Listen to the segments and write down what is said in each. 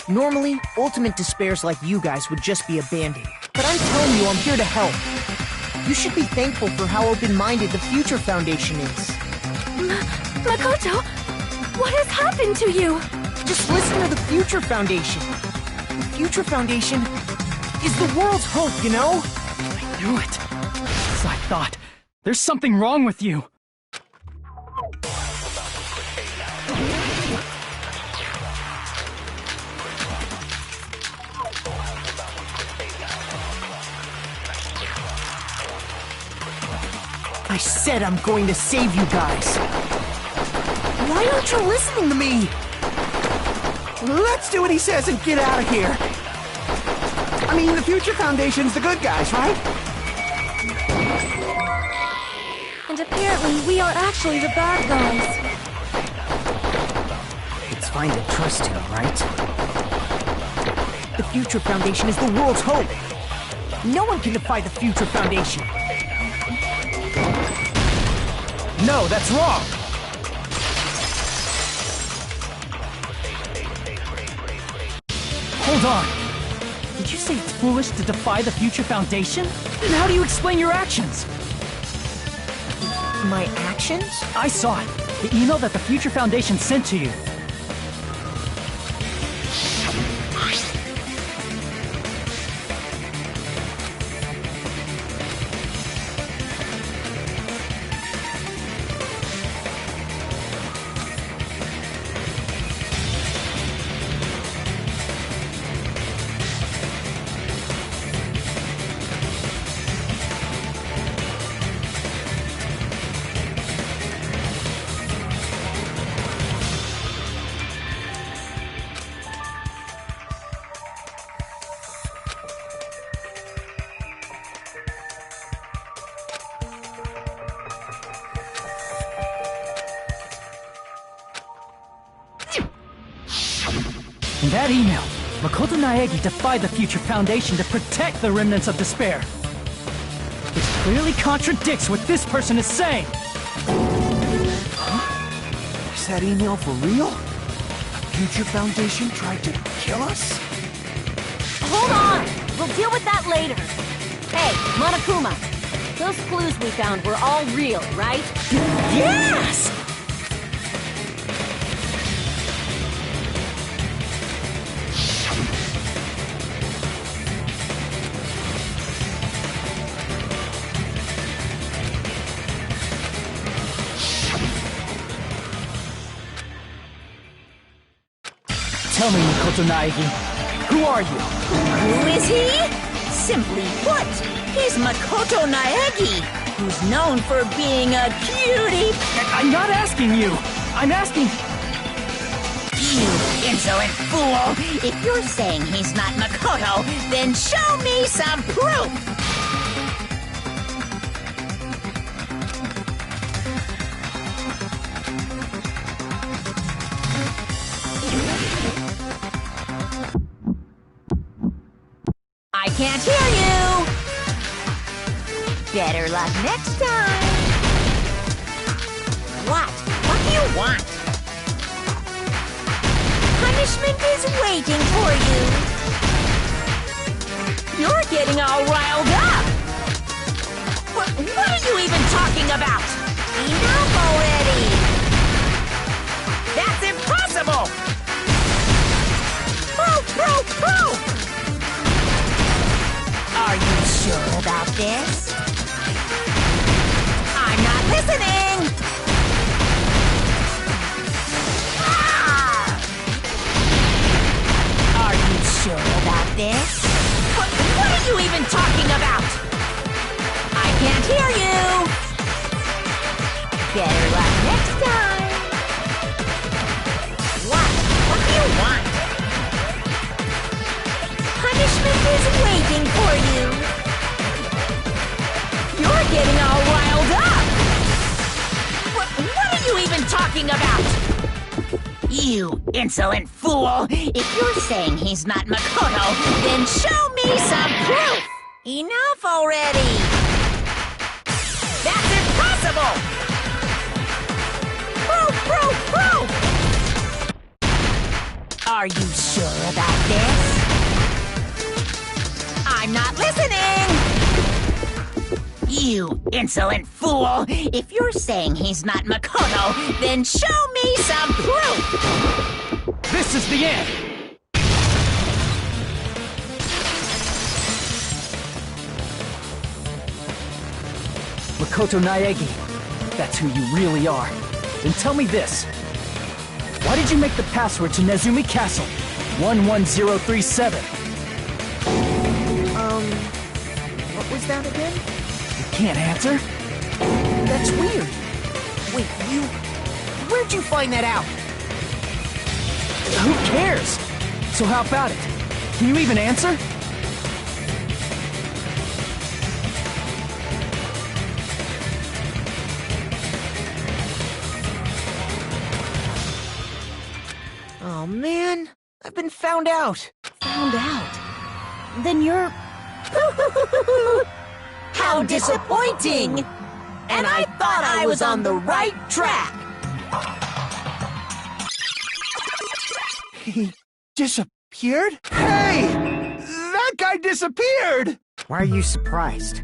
Normally, ultimate despairs like you guys would just be abandoned. But I'm telling you, I'm here to help. You should be thankful for how open-minded the Future Foundation is. Makoto, what has happened to you? Just listen to the Future Foundation. The Future Foundation is the world's hope, you know? I knew it. As I thought. There's something wrong with you. I said I'm going to save you guys. Why aren't you listening to me? Let's do what he says and get out of here. I mean, the Future Foundation's the good guys, right? And apparently, we are actually the bad guys. It's fine to trust him, right? The Future Foundation is the world's hope. No one can defy the Future Foundation. No, that's wrong! Hold on. Did you say it's foolish to defy the Future Foundation? Then how do you explain your actions? My actions? I saw it. The email that the Future Foundation sent to you. In that email, Makoto Naegi defied the Future Foundation to protect the remnants of despair. Which clearly contradicts what this person is saying. Is that email for real? The Future Foundation tried to kill us? Hold on! We'll deal with that later. Hey, Monokuma, those clues we found were all real, right? Yes! Tell me, Makoto Naegi, who are you? Who is he? Simply put, he's Makoto Naegi, who's known for being a cutie. I'm not asking you. I'm asking... You insolent fool! If you're saying he's not Makoto, then show me some proof! I can't hear you! Better luck next time! What? What do you want? Punishment is waiting for you! You're getting all riled up! What are you even talking about? Enough already! That's impossible! Proof! Are you sure about this? I'm not listening! Ah! Are you sure about this? What are you even talking about? I can't hear you! Better luck next time! What do you want? Punishment is waiting for you! You're getting all riled up! What are you even talking about? You insolent fool! If you're saying he's not Makoto, then show me some proof! Enough already! That's impossible! Proof! Are you sure about You insolent fool! If you're saying he's not Makoto, then show me some proof! This is the end! Makoto Naegi, that's who you really are. Then tell me this. Why did you make the password to Nezumi Castle? 11037. What was that again? You can't answer? That's weird. Wait, where'd you find that out? Who cares? So how about it? Can you even answer? Oh man, I've been found out. Found out? Then you're... How disappointing! And I thought I was on the right track! He disappeared? Hey! That guy disappeared! Why are you surprised?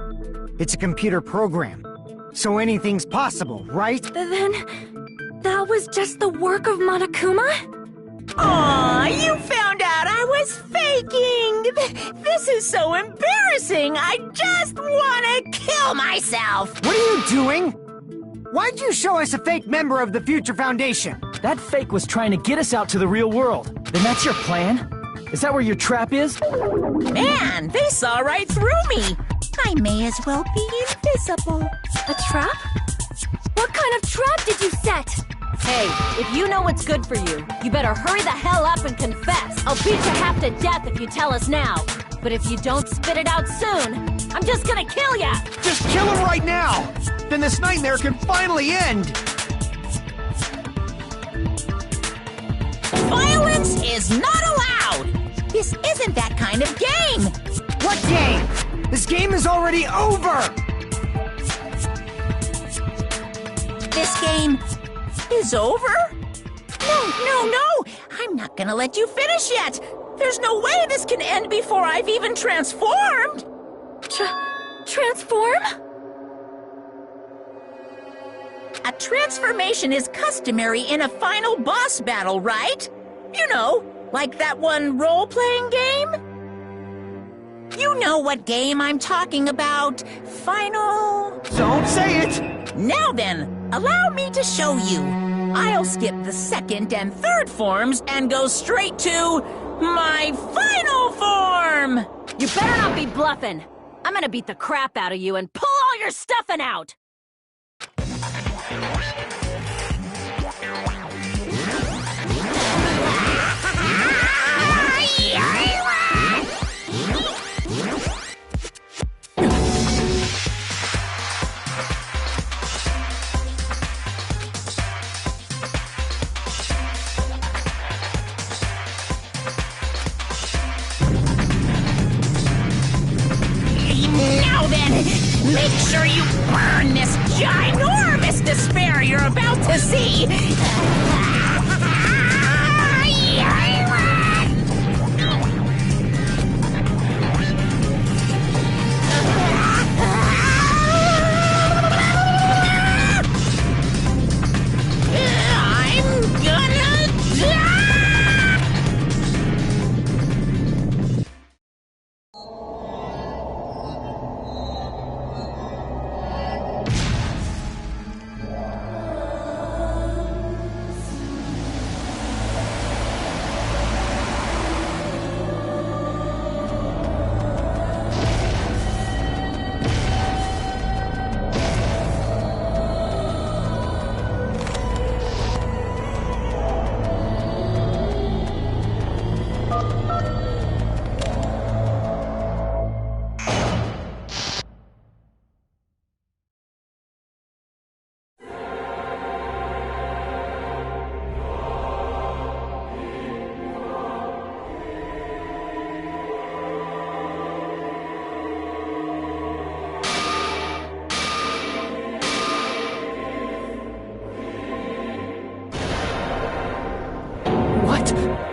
It's a computer program, so anything's possible, right? Then... that was just the work of Monokuma? Aw, you found out I was faking! This is so embarrassing! I just want to kill myself! What are you doing? Why'd you show us a fake member of the Future Foundation? That fake was trying to get us out to the real world. Then that's your plan? Is that where your trap is? Man, they saw right through me! I may as well be invisible. A trap? What kind of trap did you set? Hey, if you know what's good for you, you better hurry the hell up and confess. I'll beat you half to death if you tell us now. But if you don't spit it out soon, I'm just gonna kill ya! Just kill him right now! Then this nightmare can finally end! Violence is not allowed! This isn't that kind of game! What game? This game is already over! This game is over? No! I'm not gonna let you finish yet! There's no way this can end before I've even transformed! Transform? A transformation is customary in a final boss battle, right? You know, like that one role-playing game? You know what game I'm talking about. Final... Don't say it! Now then, allow me to show you. I'll skip the second and third forms and go straight to my final form! You better not be bluffing. I'm gonna beat the crap out of you and pull all your stuffing out! Now then, make sure you burn this ginormous despair you're about to see! I'm gonna die!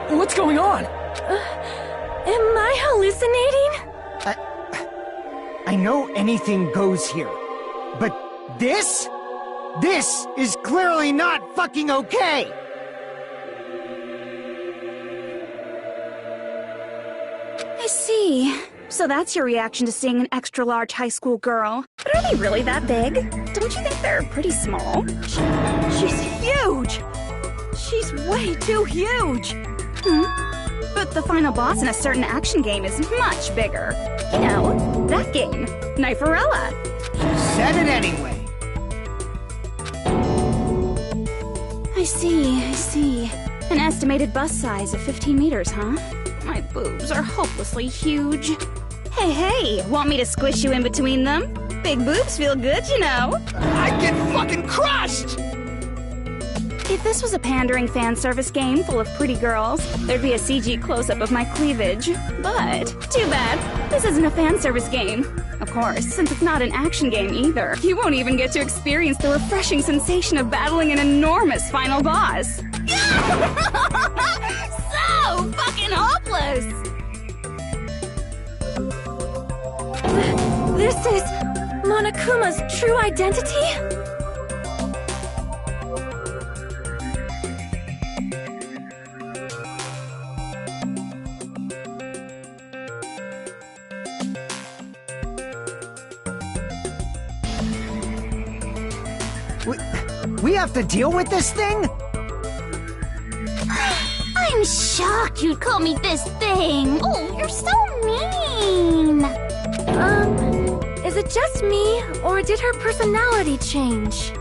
What's going on? Am I hallucinating? I know anything goes here. But this? This is clearly not fucking okay! I see. So that's your reaction to seeing an extra-large high school girl. But are they really that big? Don't you think they're pretty small? She's huge! She's way too huge! But the final boss in a certain action game is much bigger. You know, that game. Kniferella. Said it anyway. I see. An estimated bust size of 15 meters, huh? My boobs are hopelessly huge. Hey, want me to squish you in between them? Big boobs feel good, you know. I'd get fucking crushed! If this was a pandering fan service game full of pretty girls, there'd be a CG close-up of my cleavage. But, too bad, this isn't a fan service game. Of course, since it's not an action game either, you won't even get to experience the refreshing sensation of battling an enormous final boss. So fucking hopeless! This is Monokuma's true identity? We have to deal with this thing? I'm shocked you'd call me this thing. Oh, you're so mean. Is it just me, or did her personality change?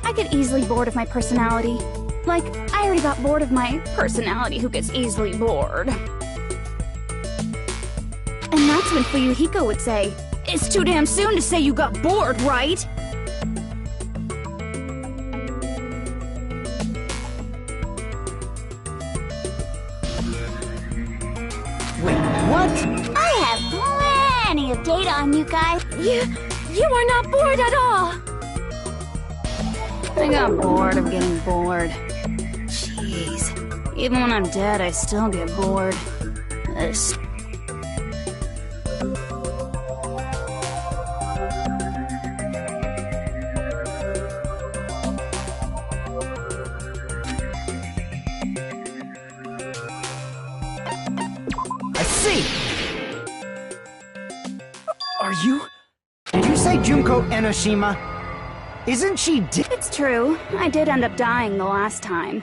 I get easily bored of my personality. Like, I already got bored of my personality who gets easily bored. And that's when Fuyuhiko would say, "It's too damn soon to say you got bored, right?" Wait, what? I have plenty of data on you guys. You are not bored at all. I got bored of getting bored. Jeez. Even when I'm dead, I still get bored. This. I see! Are you? Did you say Junko Enoshima? Isn't she dead? It's true. I did end up dying the last time.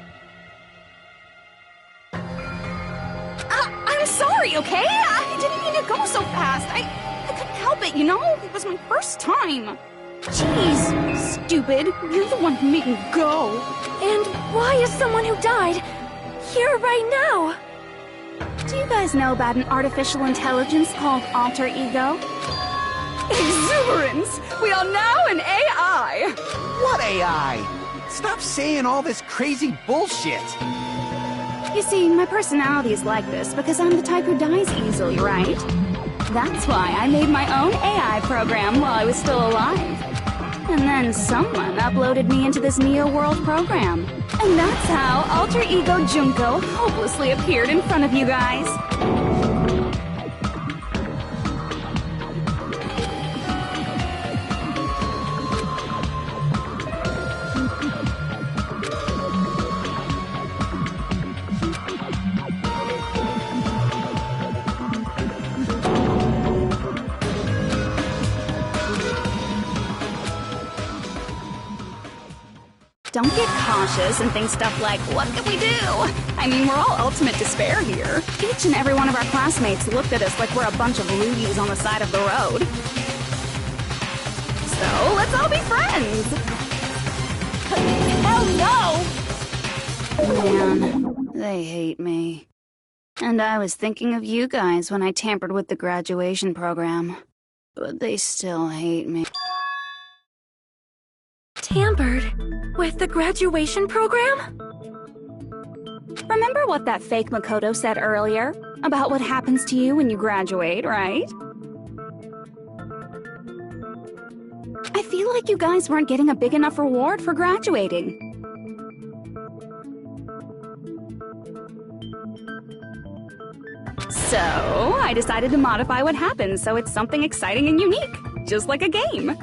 I'm sorry, okay? I didn't mean to go so fast. I couldn't help it, you know? It was my first time. Jeez, stupid. You're the one who made me go. And why is someone who died here right now? Do you guys know about an artificial intelligence called alter ego? Exuberance! We are now an AI! What AI? Stop saying all this crazy bullshit! You see, my personality is like this because I'm the type who dies easily, right? That's why I made my own AI program while I was still alive. And then someone uploaded me into this Neo World program. And that's how Alter Ego Junko hopelessly appeared in front of you guys. Don't get cautious and think stuff like, what can we do? I mean, we're all ultimate despair here. Each and every one of our classmates looked at us like we're a bunch of loogies on the side of the road. So, let's all be friends! Hell no! Man, they hate me. And I was thinking of you guys when I tampered with the graduation program. But they still hate me. Tampered with the graduation program? Remember what that fake Makoto said earlier? About what happens to you when you graduate, right? I feel like you guys weren't getting a big enough reward for graduating. So, I decided to modify what happens so it's something exciting and unique, just like a game.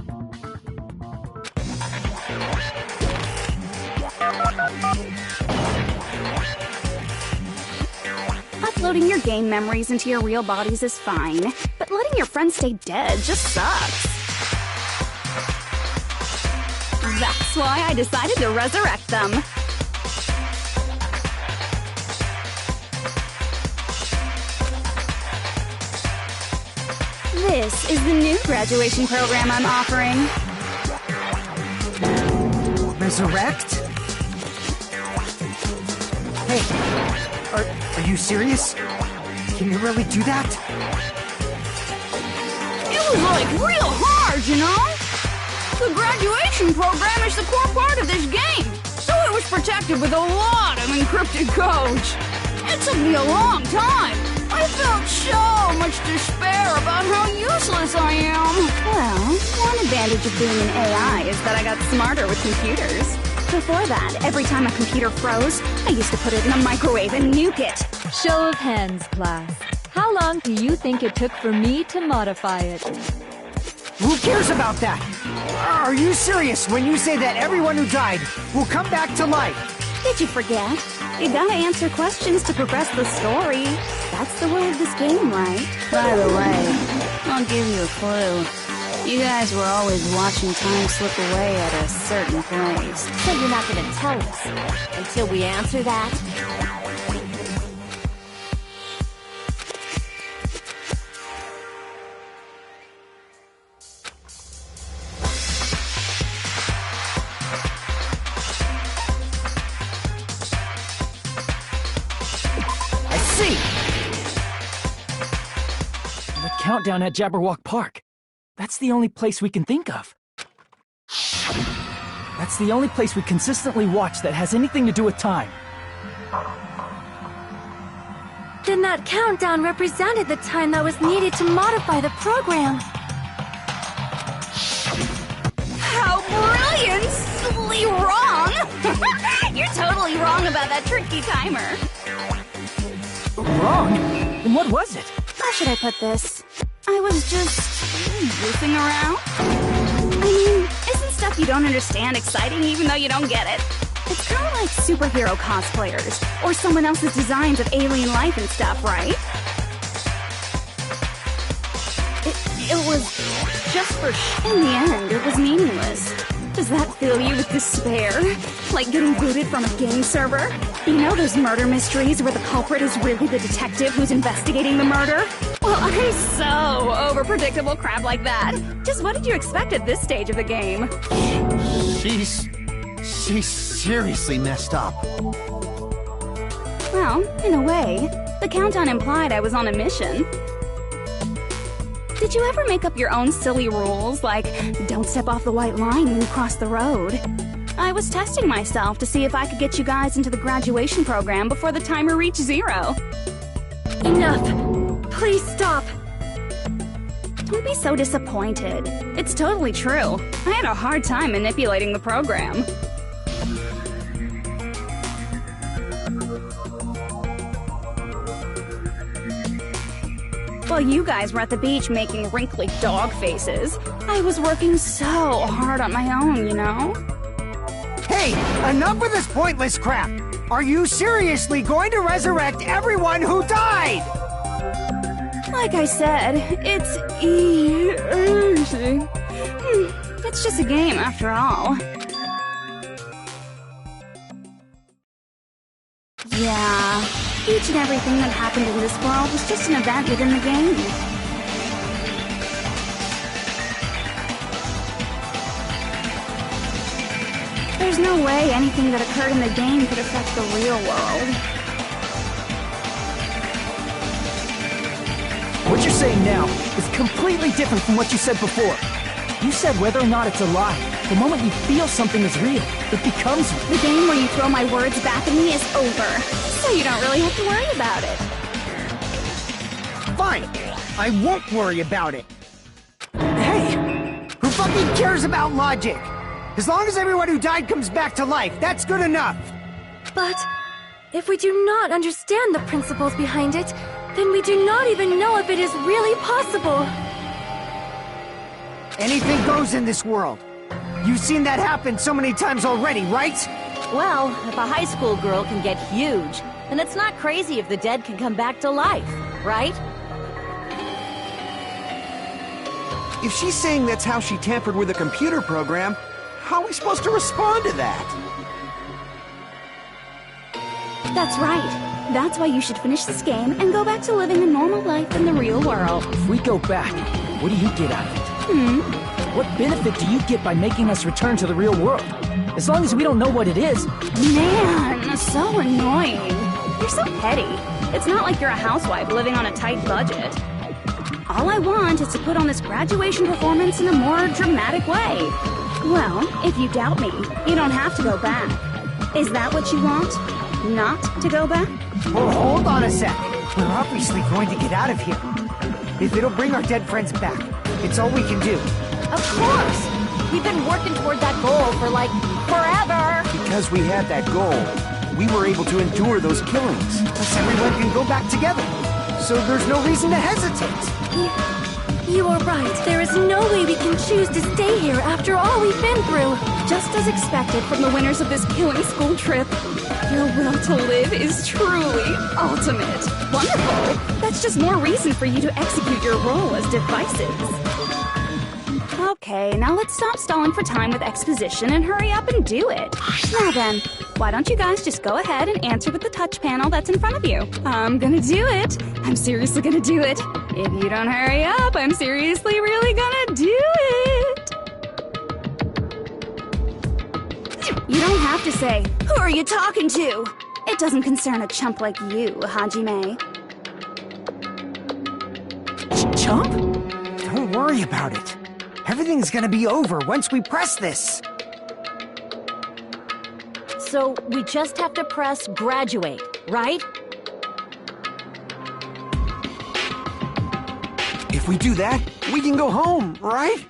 Uploading your game memories into your real bodies is fine, but letting your friends stay dead just sucks. That's why I decided to resurrect them. This is the new graduation program I'm offering. Resurrect? Hey, are you serious? Can you really do that? It was like real hard, you know? The graduation program is the core part of this game, so it was protected with a lot of encrypted codes. It took me a long time. I felt so much despair about how useless I am. Well, one advantage of being an AI is that I got smarter with computers. Before that, every time a computer froze, I used to put it in the microwave and nuke it. Show of hands, class. How long do you think it took for me to modify it? Who cares about that? Are you serious when you say that everyone who died will come back to life? Did you forget? You gotta answer questions to progress the story. That's the rule of this game, right? By the way, I'll give you a clue. You guys were always watching time slip away at a certain place. So you're not gonna tell us until we answer that? The countdown at Jabberwock Park. That's the only place we can think of. That's the only place we consistently watch that has anything to do with time. Then that countdown represented the time that was needed to modify the program. How brilliantly wrong! You're totally wrong about that tricky timer. Wrong? Then what was it? How should I put this? I was just goofing around. I mean, isn't stuff you don't understand exciting even though you don't get it? It's kind of like superhero cosplayers, or someone else's designs of alien life and stuff, right? It was just for in the end, it was meaningless. Does that fill you with despair? Like getting booted from a game server? You know those murder mysteries where the culprit is really the detective who's investigating the murder? Well, I'm so over predictable crap like that. Just what did you expect at this stage of the game? She's seriously messed up. Well, in a way, the countdown implied I was on a mission. Did you ever make up your own silly rules, like don't step off the white line when you cross the road? I was testing myself to see if I could get you guys into the graduation program before the timer reached 0. Enough! Please stop! Don't be so disappointed. It's totally true. I had a hard time manipulating the program. While you guys were at the beach making wrinkly dog faces, I was working so hard on my own, you know? Hey, enough of this pointless crap! Are you seriously going to resurrect everyone who died? Like I said, it's easy. It's just a game after all. Yeah, each and everything that happened in this world was just an event within the game. There's no way anything that occurred in the game could affect the real world. What you're saying now is completely different from what you said before. You said whether or not it's a lie. The moment you feel something is real, it becomes real. The game where you throw my words back at me is over, so you don't really have to worry about it. Fine, I won't worry about it. Hey, who fucking cares about logic? As long as everyone who died comes back to life, that's good enough. But if we do not understand the principles behind it, then we do not even know if it is really possible. Anything goes in this world. You've seen that happen so many times already, right? Well, if a high school girl can get huge, then it's not crazy if the dead can come back to life, right? If she's saying that's how she tampered with a computer program, how are we supposed to respond to that? That's right. That's why you should finish this game and go back to living a normal life in the real world. If we go back, what do you get out of it? What benefit do you get by making us return to the real world? As long as we don't know what it is. Man, so annoying. You're so petty. It's not like you're a housewife living on a tight budget. All I want is to put on this graduation performance in a more dramatic way. Well, if you doubt me, you don't have to go back. Is that what you want? Not to go back? Well, hold on a sec. We're obviously going to get out of here. If it'll bring our dead friends back, it's all we can do. Of course! We've been working toward that goal for, like, forever! Because we had that goal, we were able to endure those killings. Plus everyone can go back together. So there's no reason to hesitate. You are right. There is no way we can choose to stay here after all we've been through. Just as expected from the winners of this killing school trip. Your will to live is truly ultimate. Wonderful! That's just more reason for you to execute your role as devices. Okay, now let's stop stalling for time with exposition and hurry up and do it. Now then, why don't you guys just go ahead and answer with the touch panel that's in front of you? I'm gonna do it. I'm seriously gonna do it. If you don't hurry up, I'm seriously really gonna do it. You don't have to say, who are you talking to? It doesn't concern a chump like you, Hajime. Chump? Don't worry about it. Everything's gonna be over once we press this. So, we just have to press graduate, right? If we do that, we can go home, right?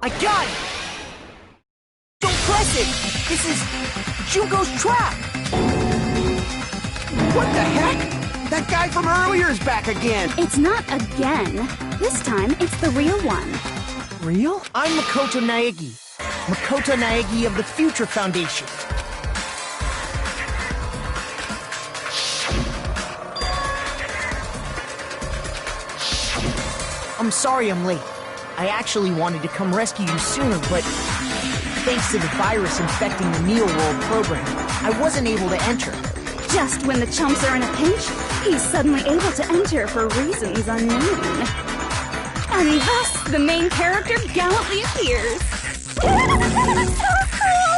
I got it! Don't press it! This is Junko's trap! What the heck? That guy from earlier is back again! It's not again. This time, it's the real one. Real? I'm Makoto Naegi. Makoto Naegi of the Future Foundation. I'm sorry I'm late. I actually wanted to come rescue you sooner, but thanks to the virus infecting the Neo World program, I wasn't able to enter. Just when the chumps are in a pinch, he's suddenly able to enter for reasons unknown. And thus, the main character gallantly appears. So cool!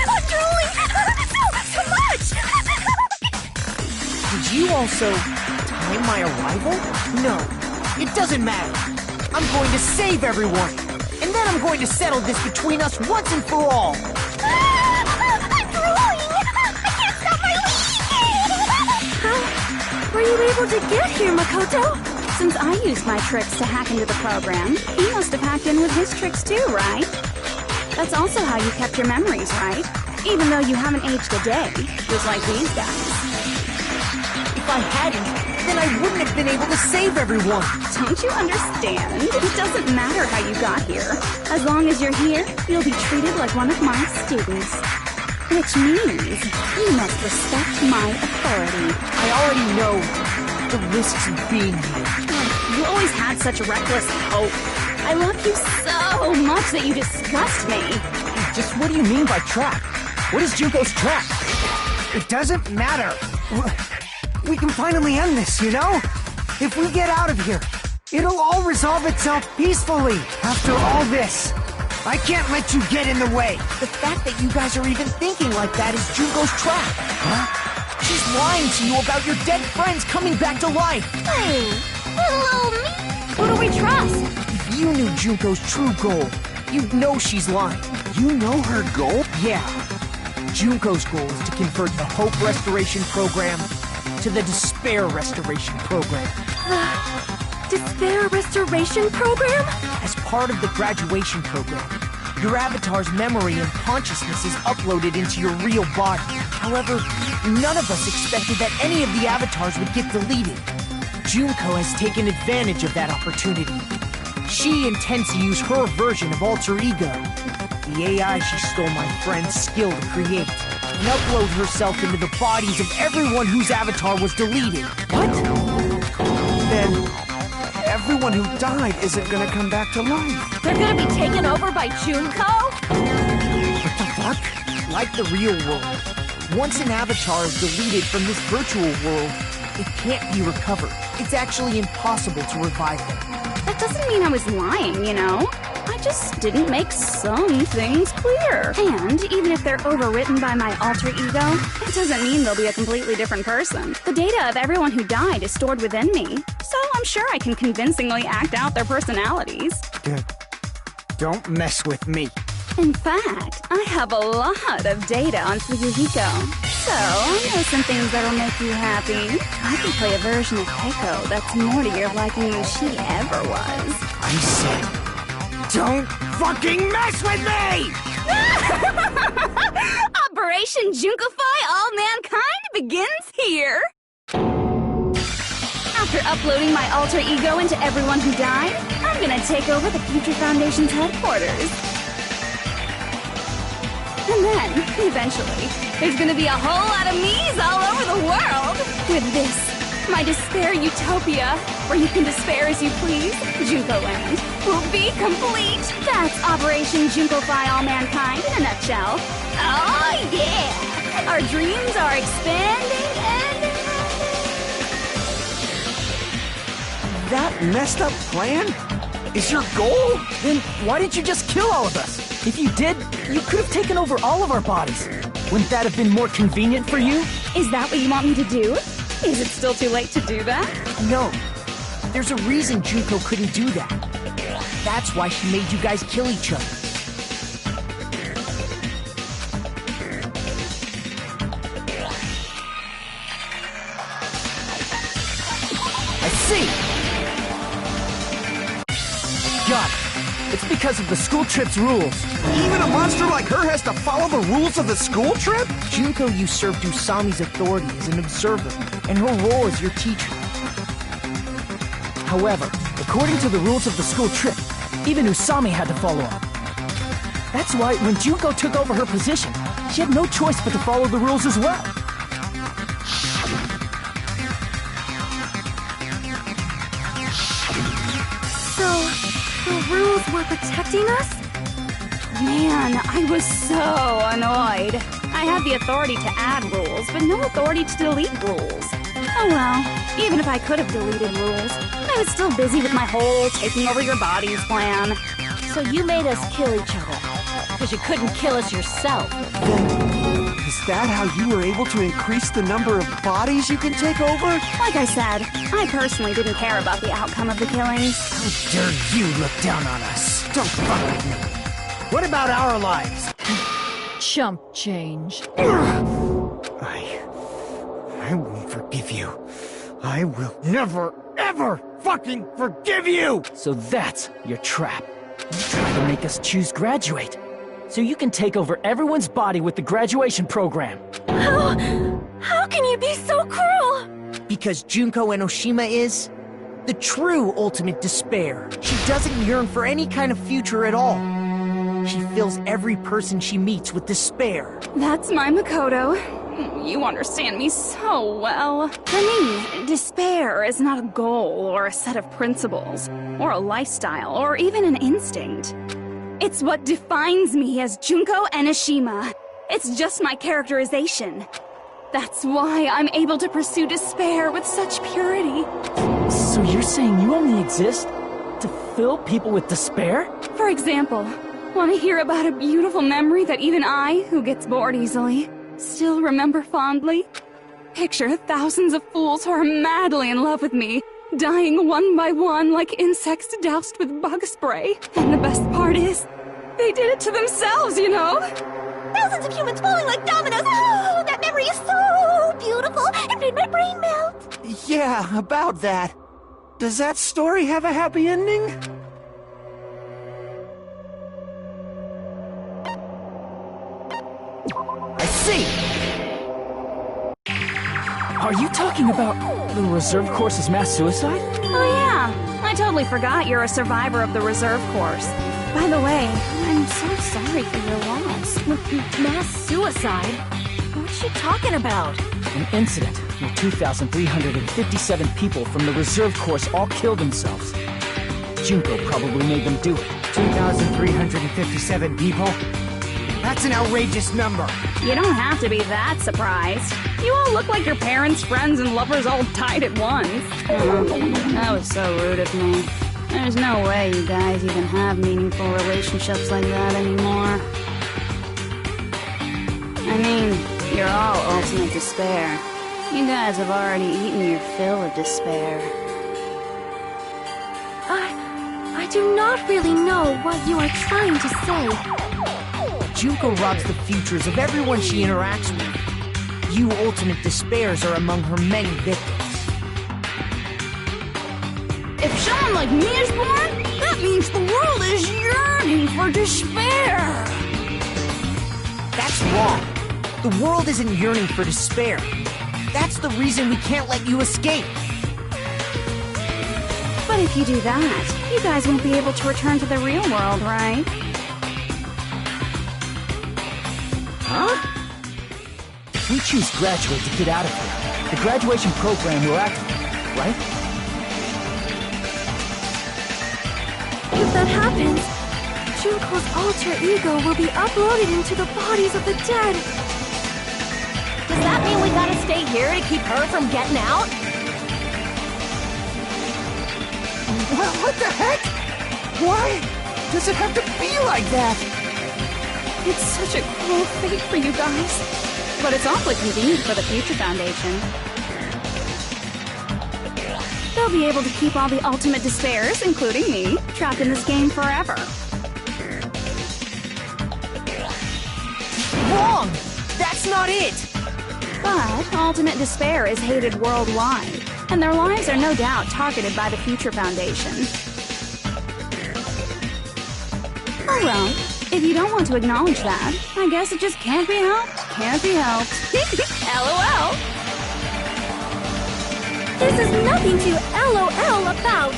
I'm drooling! So much! Did you also time my arrival? No, it doesn't matter. I'm going to save everyone, and then I'm going to settle this between us once and for all. I'm drooling! I can't stop my leaking! How were you able to get here, Makoto? Since I used my tricks to hack into the program, he must have hacked in with his tricks too, right? That's also how you kept your memories, right? Even though you haven't aged a day, just like these guys. If I hadn't, then I wouldn't have been able to save everyone. Don't you understand? It doesn't matter how you got here. As long as you're here, you'll be treated like one of my students. Which means you must respect my authority. I already know the risks of being here. You always had such reckless hope. I love you so much that you disgust me. Just what do you mean by trap? What is Junko's trap? It doesn't matter. We can finally end this, you know? If we get out of here, it'll all resolve itself peacefully. After all this, I can't let you get in the way. The fact that you guys are even thinking like that is Junko's trap. Huh? She's lying to you about your dead friends coming back to life. Hey, little old me. Who do we trust? If you knew Junko's true goal, you'd know she's lying. You know her goal? Yeah. Junko's goal is to convert the Hope Restoration Program to the Despair Restoration Program. Despair Restoration Program? As part of the graduation program, your avatar's memory and consciousness is uploaded into your real body. However, none of us expected that any of the avatars would get deleted. Junko has taken advantage of that opportunity. She intends to use her version of Alter Ego, the AI she stole my friend's skill to create, and upload herself into the bodies of everyone whose avatar was deleted. What? Then everyone who died isn't gonna come back to life. They're gonna be taken over by Junko? What the fuck? Like the real world, once an avatar is deleted from this virtual world, it can't be recovered. It's actually impossible to revive them. That doesn't mean I was lying, you know? I just didn't make some things clear. And even if they're overwritten by my alter ego, it doesn't mean they'll be a completely different person. The data of everyone who died is stored within me, so I'm sure I can convincingly act out their personalities. Don't mess with me. In fact, I have a lot of data on Suzuhiko. So, I know some things that'll make you happy. I can play a version of Keiko that's more to your liking than she ever was. I said, don't fucking mess with me! Operation Junkify All Mankind begins here! After uploading my alter ego into everyone who died, I'm gonna take over the Future Foundation's headquarters. And then, eventually, there's gonna be a whole lot of me's all over the world! With this, my despair utopia, where you can despair as you please, Junko Land, will be complete! That's Operation Junkify All Mankind in a nutshell. Oh yeah! Our dreams are expanding and... That messed up plan is your goal? Then why didn't you just kill all of us? If you did, you could have taken over all of our bodies. Wouldn't that have been more convenient for you? Is that what you want me to do? Is it still too late to do that? No. There's a reason Junko couldn't do that. That's why she made you guys kill each other. I see! Got it. It's because of the school trip's rules. Even a monster like her has to follow the rules of the school trip? Junko usurped Usami's authority as an observer, and her role as your teacher. However, according to the rules of the school trip, even Usami had to follow up. That's why when Junko took over her position, she had no choice but to follow the rules as well. So, the rules were protecting us? Man, I was so annoyed. I had the authority to add rules, but no authority to delete rules. Oh well, even if I could have deleted rules, I was still busy with my whole taking over your bodies plan. So you made us kill each other, because you couldn't kill us yourself. Is that how you were able to increase the number of bodies you can take over? Like I said, I personally didn't care about the outcome of the killings. How dare you look down on us? Don't fuck with me. What about our lives? Chump change. I won't forgive you. I will never, ever fucking forgive you! So that's your trap. You try to make us choose graduate, so you can take over everyone's body with the graduation program. How can you be so cruel? Because Junko Enoshima is the true ultimate despair. She doesn't yearn for any kind of future at all. She fills every person she meets with despair. That's my Makoto. You understand me so well. For me, despair is not a goal or a set of principles, or a lifestyle, or even an instinct. It's what defines me as Junko Enoshima. It's just my characterization. That's why I'm able to pursue despair with such purity. So you're saying you only exist to fill people with despair? For example, want to hear about a beautiful memory that even I, who gets bored easily, still remember fondly? Picture thousands of fools who are madly in love with me, dying one by one like insects doused with bug spray. And the best part is, they did it to themselves, you know? Thousands of humans falling like dominoes. Oh, that memory is so beautiful. It made my brain melt. Yeah, about that. Does that story have a happy ending? I see! Are you talking about the reserve course's mass suicide? Oh yeah, I totally forgot you're a survivor of the reserve course. By the way, I'm so sorry for your loss. Mass suicide? What's she talking about? An incident where 2,357 people from the reserve course all killed themselves. Junko probably made them do it. 2,357 people? That's an outrageous number. You don't have to be that surprised. You all look like your parents, friends, and lovers all died at once. That was so rude of me. There's no way you guys even have meaningful relationships like that anymore. I mean, you're all ultimate despair. You guys have already eaten your fill of despair. I do not really know what you are trying to say. Junko robs the futures of everyone she interacts with. You ultimate despairs are among her many victims. If someone like me is born, that means the world is yearning for despair. That's wrong. The world isn't yearning for despair. That's the reason we can't let you escape. But if you do that, you guys won't be able to return to the real world, right? Huh? If we choose graduate to get out of here, the graduation program will activate, right? If that happens, Junko's alter ego will be uploaded into the bodies of the dead. Does that mean we gotta stay here to keep her from getting out? What the heck? Why does it have to be like that? It's such a cruel fate for you guys. But it's awfully convenient for the Future Foundation. They'll be able to keep all the ultimate despairs, including me, trapped in this game forever. Wrong! That's not it! But ultimate despair is hated worldwide, and their lives are no doubt targeted by the Future Foundation. Oh well, if you don't want to acknowledge that, I guess it just can't be helped. Can't be helped. LOL! This is nothing to LOL about.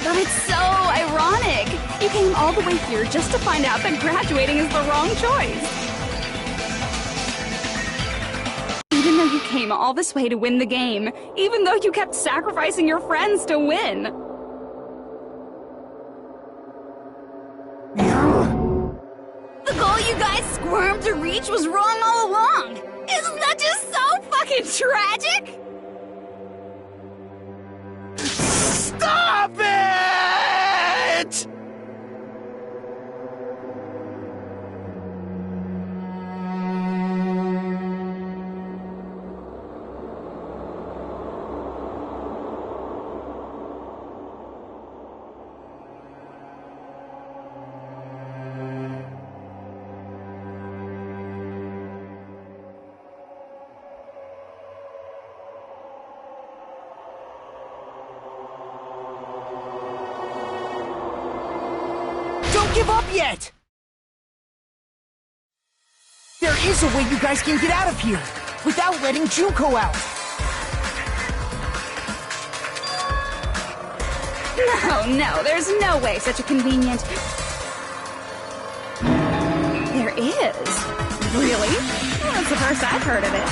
But it's so ironic. You came all the way here just to find out that graduating is the wrong choice. Even though you came all this way to win the game, even though you kept sacrificing your friends to win. The goal you guys squirmed to reach was wrong all along. Isn't that just so fucking tragic? Stop it! Don't give up yet! There is a way you guys can get out of here, without letting Junko out. No, there's no way such a convenient... There is. Really? Well, that's the first I've heard of it.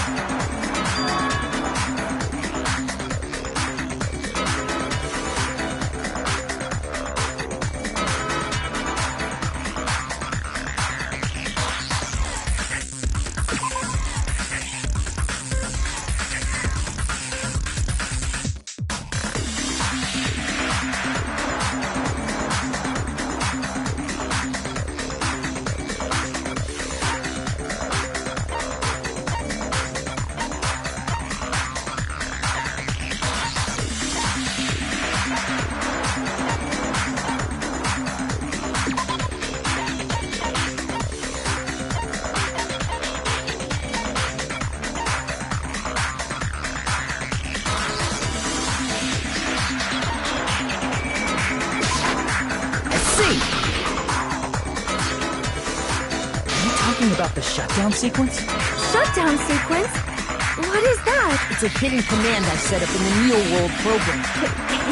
About the shutdown sequence? Shutdown sequence? What is that? It's a hidden command I set up in the Neo World program.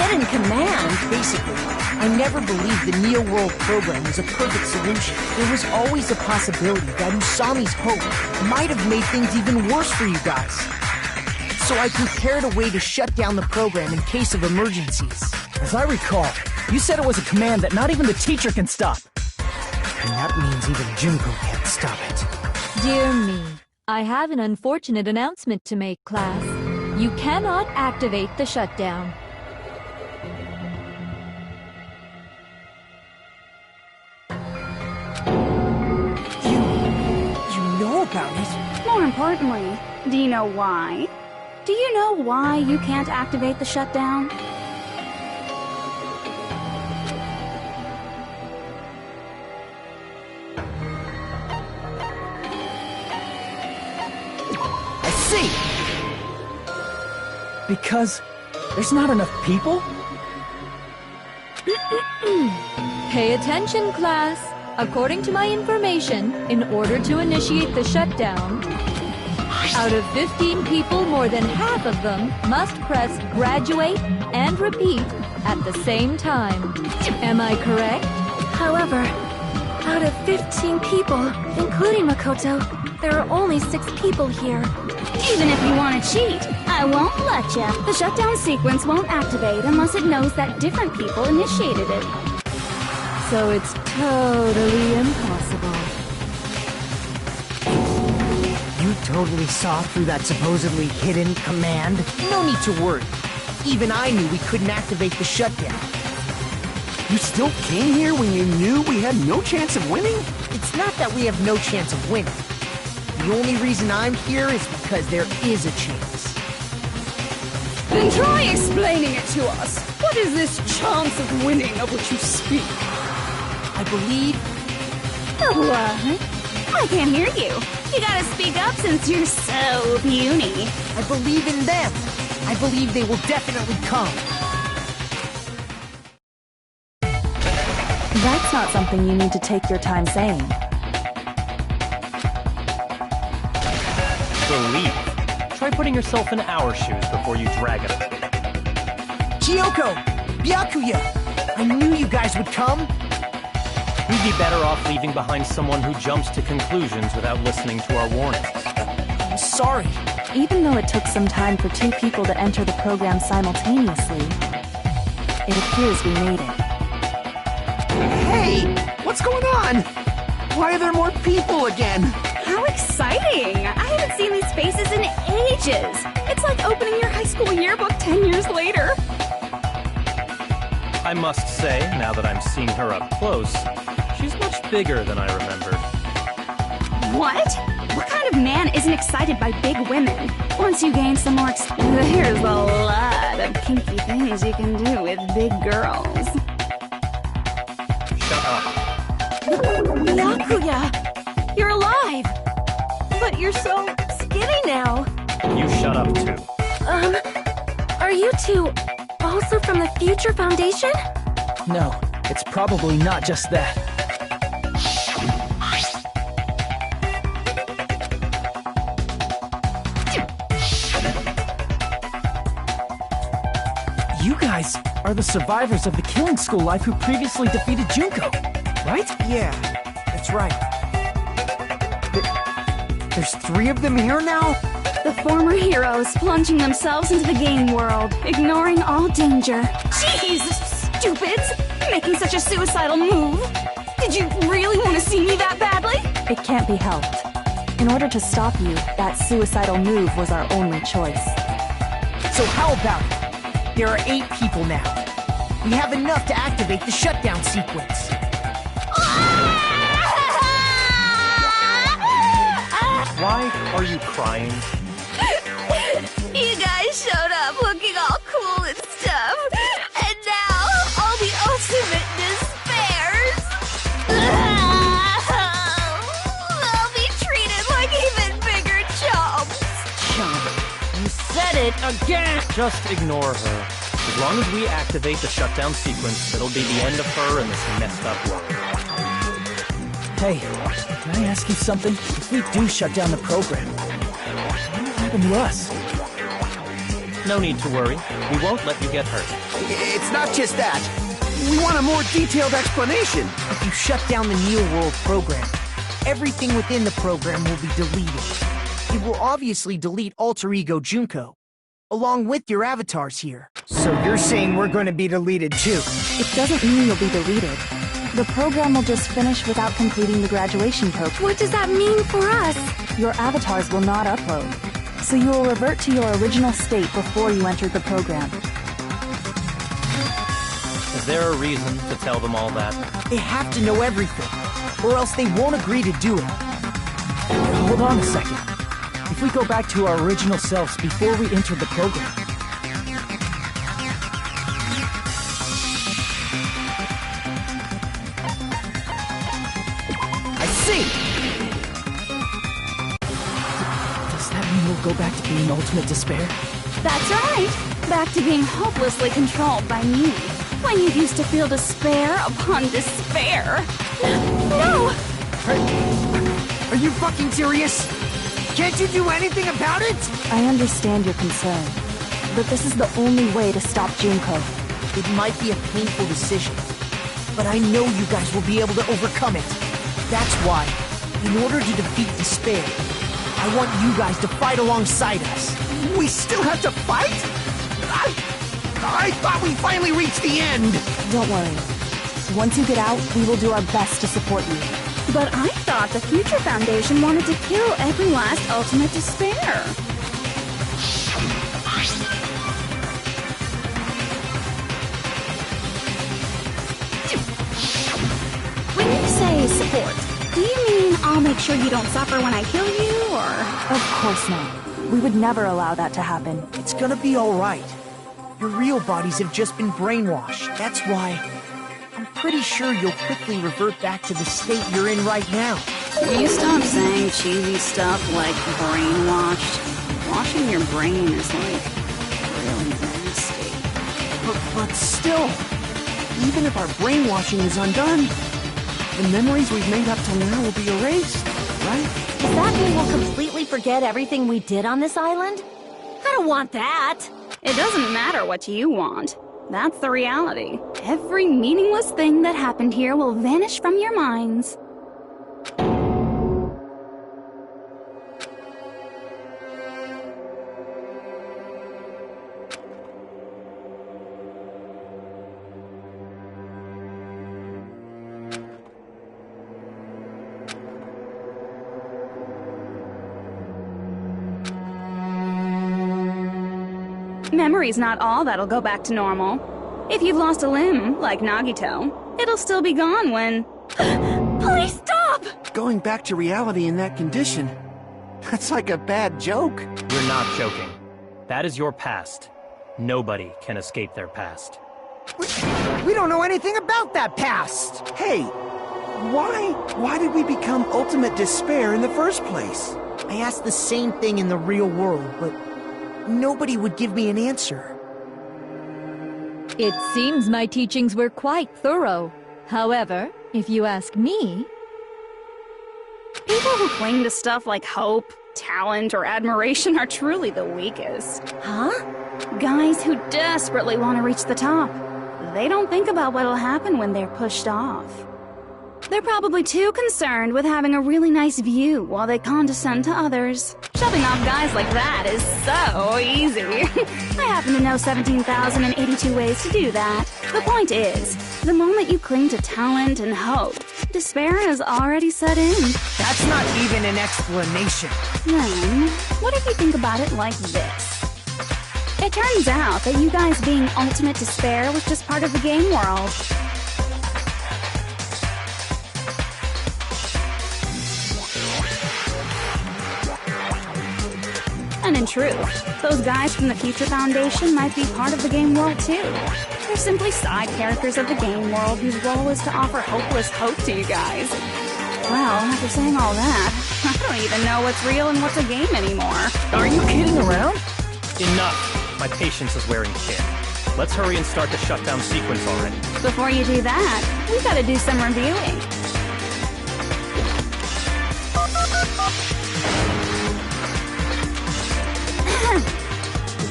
Hidden command? Basically, I never believed the Neo World program was a perfect solution. There was always a possibility that Usami's hope might have made things even worse for you guys. So I prepared a way to shut down the program in case of emergencies. As I recall, you said it was a command that not even the teacher can stop. And that means even Junko can't stop it. Dear me, I have an unfortunate announcement to make, class. You cannot activate the shutdown. You know about it? More importantly, do you know why? Do you know why you can't activate the shutdown? Because there's not enough people? Pay attention, class. According to my information, in order to initiate the shutdown, out of 15 people, more than half of them must press graduate and repeat at the same time. Am I correct? However, out of 15 people, including Makoto, there are only 6 people here. Even if you want to cheat, I won't let ya. The shutdown sequence won't activate unless it knows that different people initiated it. So it's totally impossible. You totally saw through that supposedly hidden command? No need to worry. Even I knew we couldn't activate the shutdown. You still came here when you knew we had no chance of winning? It's not that we have no chance of winning. The only reason I'm here is because there is a chance. Then try explaining it to us. What is this chance of winning of which you speak? I believe... What? I can't hear you. You gotta speak up since you're so puny. I believe in them. I believe they will definitely come. That's not something you need to take your time saying. Believe. Try putting yourself in our shoes before you drag it. Kyoko! Byakuya! I knew you guys would come! We'd be better off leaving behind someone who jumps to conclusions without listening to our warnings. I'm sorry. Even though it took some time for 2 people to enter the program simultaneously, it appears we made it. Hey! What's going on? Why are there more people again? How exciting! I haven't seen these faces in ages. It's like opening your high school yearbook 10 years later. I must say, now that I'm seeing her up close, she's much bigger than I remembered. What? What kind of man isn't excited by big women? Once you gain some more there's a lot of kinky things you can do with big girls. Shut up. Byakuya! You're alive! But you're so skinny now. You shut up, too. Are you two also from the Future Foundation? No, it's probably not just that. You guys, are the survivors of the killing school life who previously defeated Junko, right? Yeah, that's right. There's 3 of them here now? The former heroes plunging themselves into the game world, ignoring all danger. Jeez, stupids! Making such a suicidal move! Did you really want to see me that badly? It can't be helped. In order to stop you, that suicidal move was our only choice. So how about it? There are 8 people now. We have enough to activate the shutdown sequence. Why are you crying? You guys showed up looking all cool and stuff, and now all the ultimate despairs. They'll be treated like even bigger chumps. Chump. You said it again! Just ignore her. As long as we activate the shutdown sequence, it'll be the end of her and this messed up world. Hey, can I ask you something? If we do shut down the program, what will happen to us? No need to worry. We won't let you get hurt. It's not just that. We want a more detailed explanation. If you shut down the Neo World program, everything within the program will be deleted. It will obviously delete Alter Ego Junko, along with your avatars here. So you're saying we're going to be deleted too? It doesn't mean you'll be deleted. The program will just finish without completing the graduation program. What does that mean for us? Your avatars will not upload, so you will revert to your original state before you entered the program. Is there a reason to tell them all that? They have to know everything, or else they won't agree to do it. Hold on a second. If we go back to our original selves before we entered the program, I see! does that mean we'll go back to being ultimate despair? That's right! Back to being hopelessly controlled by me. When you used to feel despair upon despair. No! Are you fucking serious? Can't you do anything about it? I understand your concern, but this is the only way to stop Junko. It might be a painful decision, but I know you guys will be able to overcome it. That's why, in order to defeat despair, I want you guys to fight alongside us. We still have to fight? I thought we finally reached the end. Don't worry. Once you get out, we will do our best to support you. But I thought the Future Foundation wanted to kill every last ultimate despair. When you say support, do you mean I'll make sure you don't suffer when I kill you, or...? Of course not. We would never allow that to happen. It's gonna be alright. Your real bodies have just been brainwashed. That's why I'm pretty sure you'll quickly revert back to the state you're in right now. Will you stop saying cheesy stuff like brainwashed? Washing your brain is like really nasty. But still, even if our brainwashing is undone, the memories we've made up till now will be erased, right? Does that mean we'll completely forget everything we did on this island? I don't want that. It doesn't matter what you want. That's the reality. Every meaningless thing that happened here will vanish from your minds. Memory's not all that'll go back to normal. If you've lost a limb, like Nagito, it'll still be gone when... Please stop! Going back to reality in that condition, that's like a bad joke. We're not joking. That is your past. Nobody can escape their past. We don't know anything about that past! Hey, why did we become ultimate despair in the first place? I asked the same thing in the real world, but nobody would give me an answer. It seems my teachings were quite thorough. However, if you ask me... People who cling to stuff like hope, talent, or admiration are truly the weakest. Huh? Guys who desperately want to reach the top, they don't think about what'll happen when they're pushed off. They're probably too concerned with having a really nice view while they condescend to others. Shoving off guys like that is so easy. I happen to know 17,082 ways to do that. The point is, the moment you cling to talent and hope, despair has already set in. That's not even an explanation. Then, what if you think about it like this? It turns out that you guys being ultimate despair was just part of the game world. And in truth, those guys from the Future Foundation might be part of the game world too. They're simply side characters of the game world whose role is to offer hopeless hope to you guys. Well, after saying all that, I don't even know what's real and what's a game anymore. Are you kidding around? Enough! My patience is wearing thin. Let's hurry and start the shutdown sequence already. Before you do that, we gotta do some reviewing.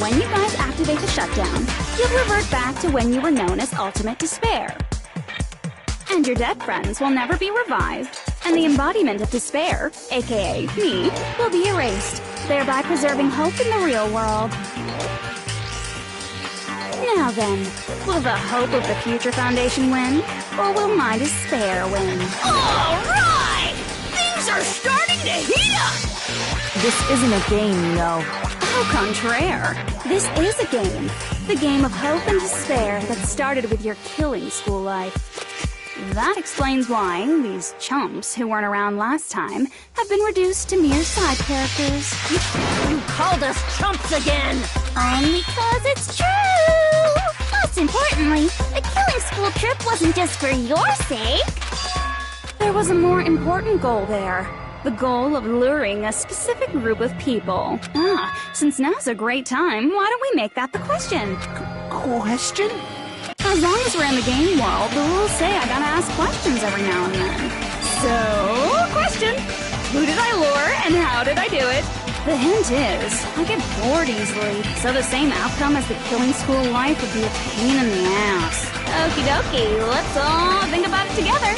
When you guys activate the shutdown, you'll revert back to when you were known as Ultimate Despair. And your dead friends will never be revived, and the embodiment of despair, aka me, will be erased, thereby preserving hope in the real world. Now then, will the hope of the Future Foundation win, or will my despair win? All right! Things are starting to heat up! This isn't a game, you know. Au contraire. This is a game. The game of hope and despair that started with your killing school life. That explains why these chumps who weren't around last time have been reduced to mere side characters. You called us chumps again! Only 'cause it's true! Most importantly, the killing school trip wasn't just for your sake. There was a more important goal there. The goal of luring a specific group of people. Since now's a great time, why don't we make that the question? Question? As long as we're in the game world, the rules say I gotta ask questions every now and then. So, question. Who did I lure and how did I do it? The hint is, I get bored easily, so the same outcome as the killing school life would be a pain in the ass. Okie dokie, let's all think about it together.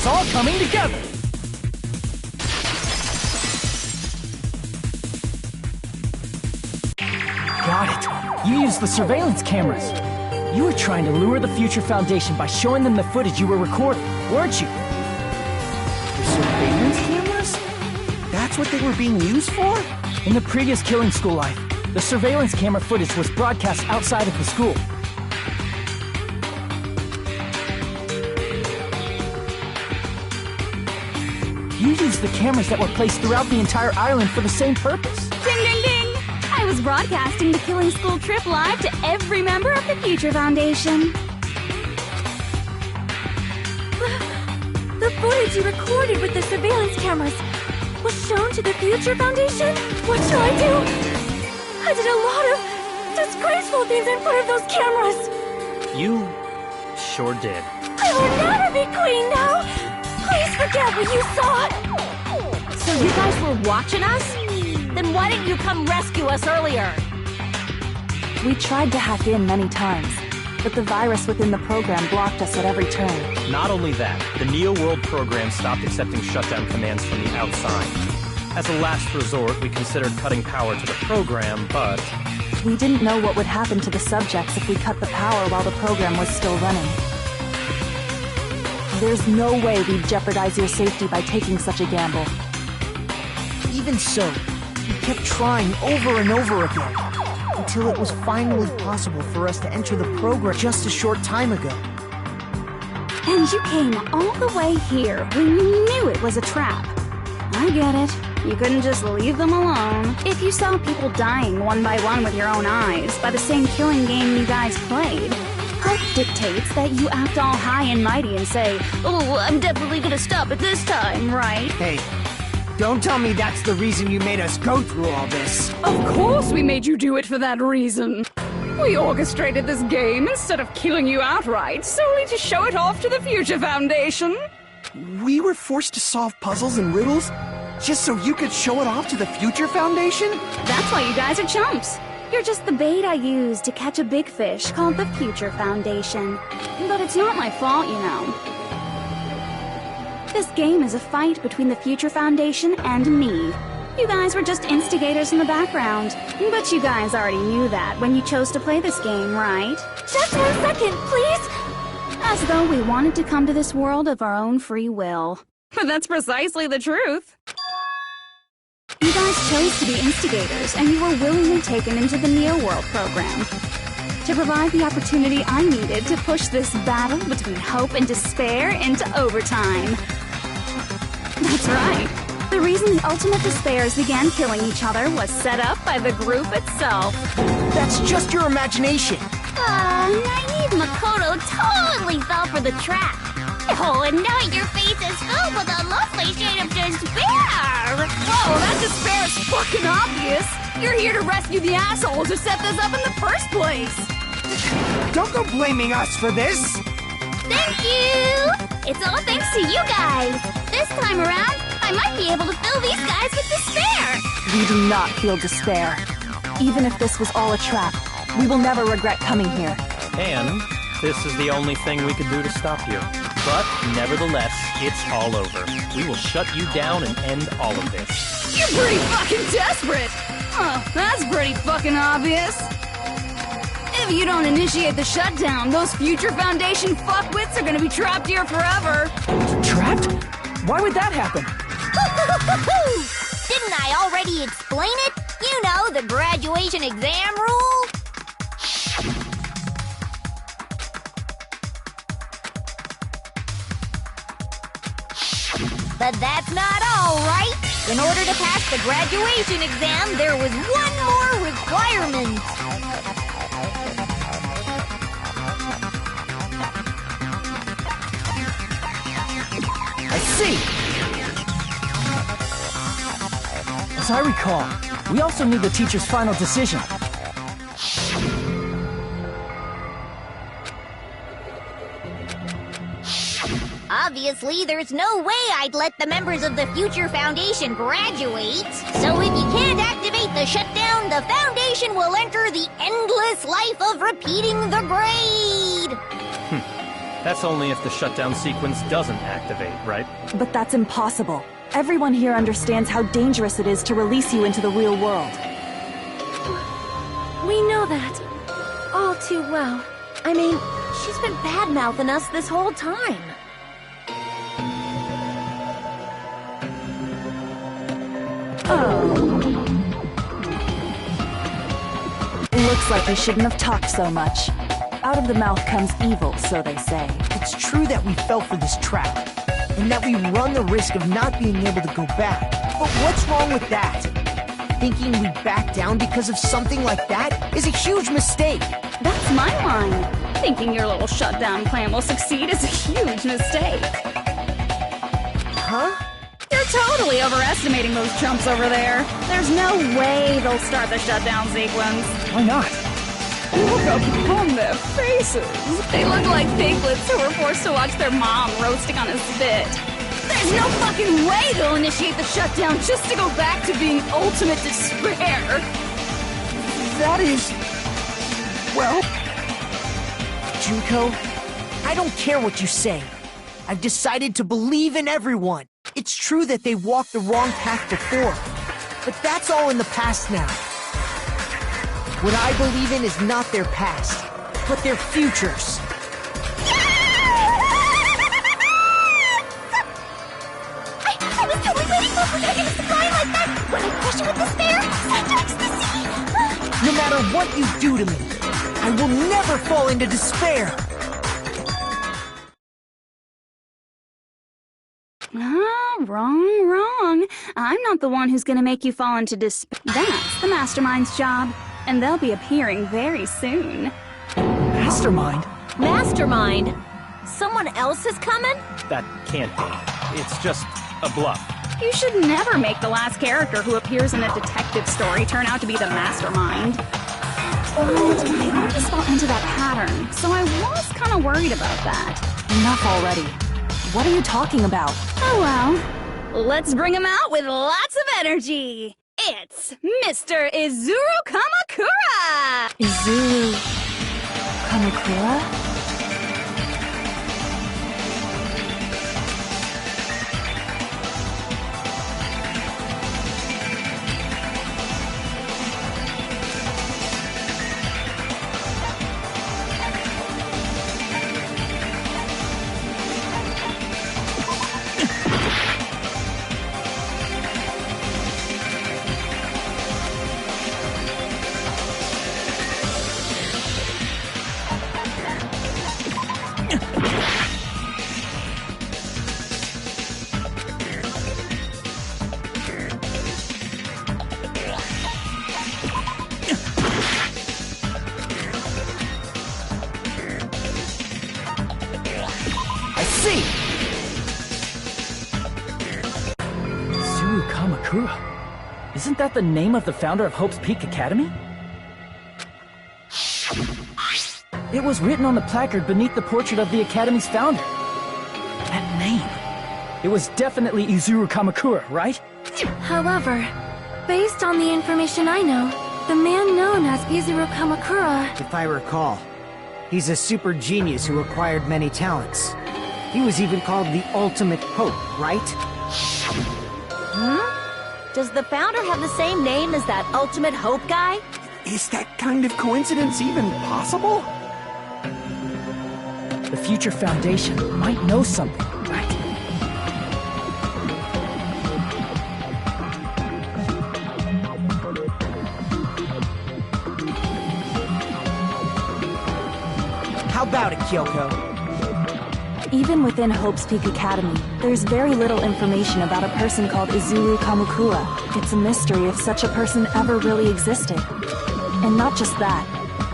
it's all coming together! Got it. You used the surveillance cameras. You were trying to lure the Future Foundation by showing them the footage you were recording, weren't you? The surveillance cameras? That's what they were being used for? In the previous Killing School life, the surveillance camera footage was broadcast outside of the school. You used the cameras that were placed throughout the entire island for the same purpose. Ding, ding, ding! I was broadcasting the Killing School trip live to every member of the Future Foundation. The footage you recorded with the surveillance cameras was shown to the Future Foundation? What shall I do? I did a lot of disgraceful things in front of those cameras. You sure did. I will never be queen now. Please forget what you saw. So you guys were watching us? Then why didn't you come rescue us earlier? We tried to hack in many times, but the virus within the program blocked us at every turn. Not only that, the Neo World program stopped accepting shutdown commands from the outside. As a last resort, we considered cutting power to the program, but... We didn't know what would happen to the subjects if we cut the power while the program was still running. There's no way we'd jeopardize your safety by taking such a gamble. Even so, we kept trying over and over again, until it was finally possible for us to enter the program just a short time ago. And you came all the way here when you knew it was a trap. I get it. You couldn't just leave them alone. If you saw people dying one by one with your own eyes by the same killing game you guys played, hope dictates that you act all high and mighty and say, "Oh, I'm definitely gonna stop it this time, right?" Hey, don't tell me that's the reason you made us go through all this. Of course we made you do it for that reason. We orchestrated this game instead of killing you outright, solely to show it off to the Future Foundation. We were forced to solve puzzles and riddles just so you could show it off to the Future Foundation? That's why you guys are chumps. You're just the bait I used to catch a big fish called the Future Foundation. But it's not my fault, you know. This game is a fight between the Future Foundation and me. You guys were just instigators in the background. But you guys already knew that when you chose to play this game, right? Just 1 second, please. As though we wanted to come to this world of our own free will. But that's precisely the truth. You guys chose to be instigators, and you were willingly taken into the Neo World program to provide the opportunity I needed to push this battle between hope and despair into overtime. That's right. The reason the ultimate despairs began killing each other was set up by the group itself. That's just your imagination. Naive Makoto totally fell for the trap. Oh, and now your face is filled with a lovely shade of despair! Whoa, that despair is fucking obvious! You're here to rescue the assholes who set this up in the first place! Don't go blaming us for this! Thank you! It's all thanks to you guys! This time around, I might be able to fill these guys with despair! We do not feel despair. Even if this was all a trap, we will never regret coming here. And this is the only thing we could do to stop you. But, nevertheless, it's all over. We will shut you down and end all of this. You're pretty fucking desperate! Huh, that's pretty fucking obvious. If you don't initiate the shutdown, those Future Foundation fuckwits are gonna be trapped here forever. Trapped? Why would that happen? Didn't I already explain it? You know, the graduation exam rule? But that's not all, right? In order to pass the graduation exam, there was one more requirement. I see. As I recall, we also need the teacher's final decision. Obviously, there's no way I'd let the members of the Future Foundation graduate. So if you can't activate the shutdown, the Foundation will enter the endless life of repeating the grade. That's only if the shutdown sequence doesn't activate, right? But that's impossible. Everyone here understands how dangerous it is to release you into the real world. We know that. All too well. I mean, she's been bad-mouthing us this whole time. Looks like we shouldn't have talked so much. Out of the mouth comes evil, so they say. It's true that we fell for this trap, and that we run the risk of not being able to go back. But what's wrong with that? Thinking we back down because of something like that is a huge mistake. That's my line. Thinking your little shutdown plan will succeed is a huge mistake. Huh? You're totally overestimating those chumps over there. There's no way they'll start the shutdown sequence. Why not? Look upon their faces. They look like piglets who were forced to watch their mom roasting on a spit. There's no fucking way they'll initiate the shutdown just to go back to being ultimate despair. That is... well... Junko, I don't care what you say. I've decided to believe in everyone. It's true that they walked the wrong path before, but that's all in the past now. What I believe in is not their past, but their futures. I was totally waiting for you to smile like that when I crush you with despair and ecstasy. No matter what you do to me, I will never fall into despair. Wrong. I'm not the one who's gonna make you fall into despair. That's the Mastermind's job, and they'll be appearing very soon. Mastermind? Mastermind? Someone else is coming? That can't be. It's just a bluff. You should never make the last character who appears in a detective story turn out to be the Mastermind. But I always fell into that pattern, so I was kind of worried about that. Enough already. What are you talking about? Oh well. Let's bring him out with lots of energy. It's Mr. Izuru Kamakura! Izuru... Kamakura? Izuru Kamakura. Isn't that the name of the founder of Hope's Peak Academy? It was written on the placard beneath the portrait of the Academy's founder. That name. It was definitely Izuru Kamakura, right? However, based on the information I know, the man known as Izuru Kamakura... If I recall, he's a super genius who acquired many talents. He was even called the Ultimate Hope, right? Does the founder have the same name as that Ultimate Hope guy? Is that kind of coincidence even possible? The Future Foundation might know something, right? How about it, Kyoko? Even within Hope's Peak Academy, there's very little information about a person called Izuru Kamakura. It's a mystery if such a person ever really existed. And not just that,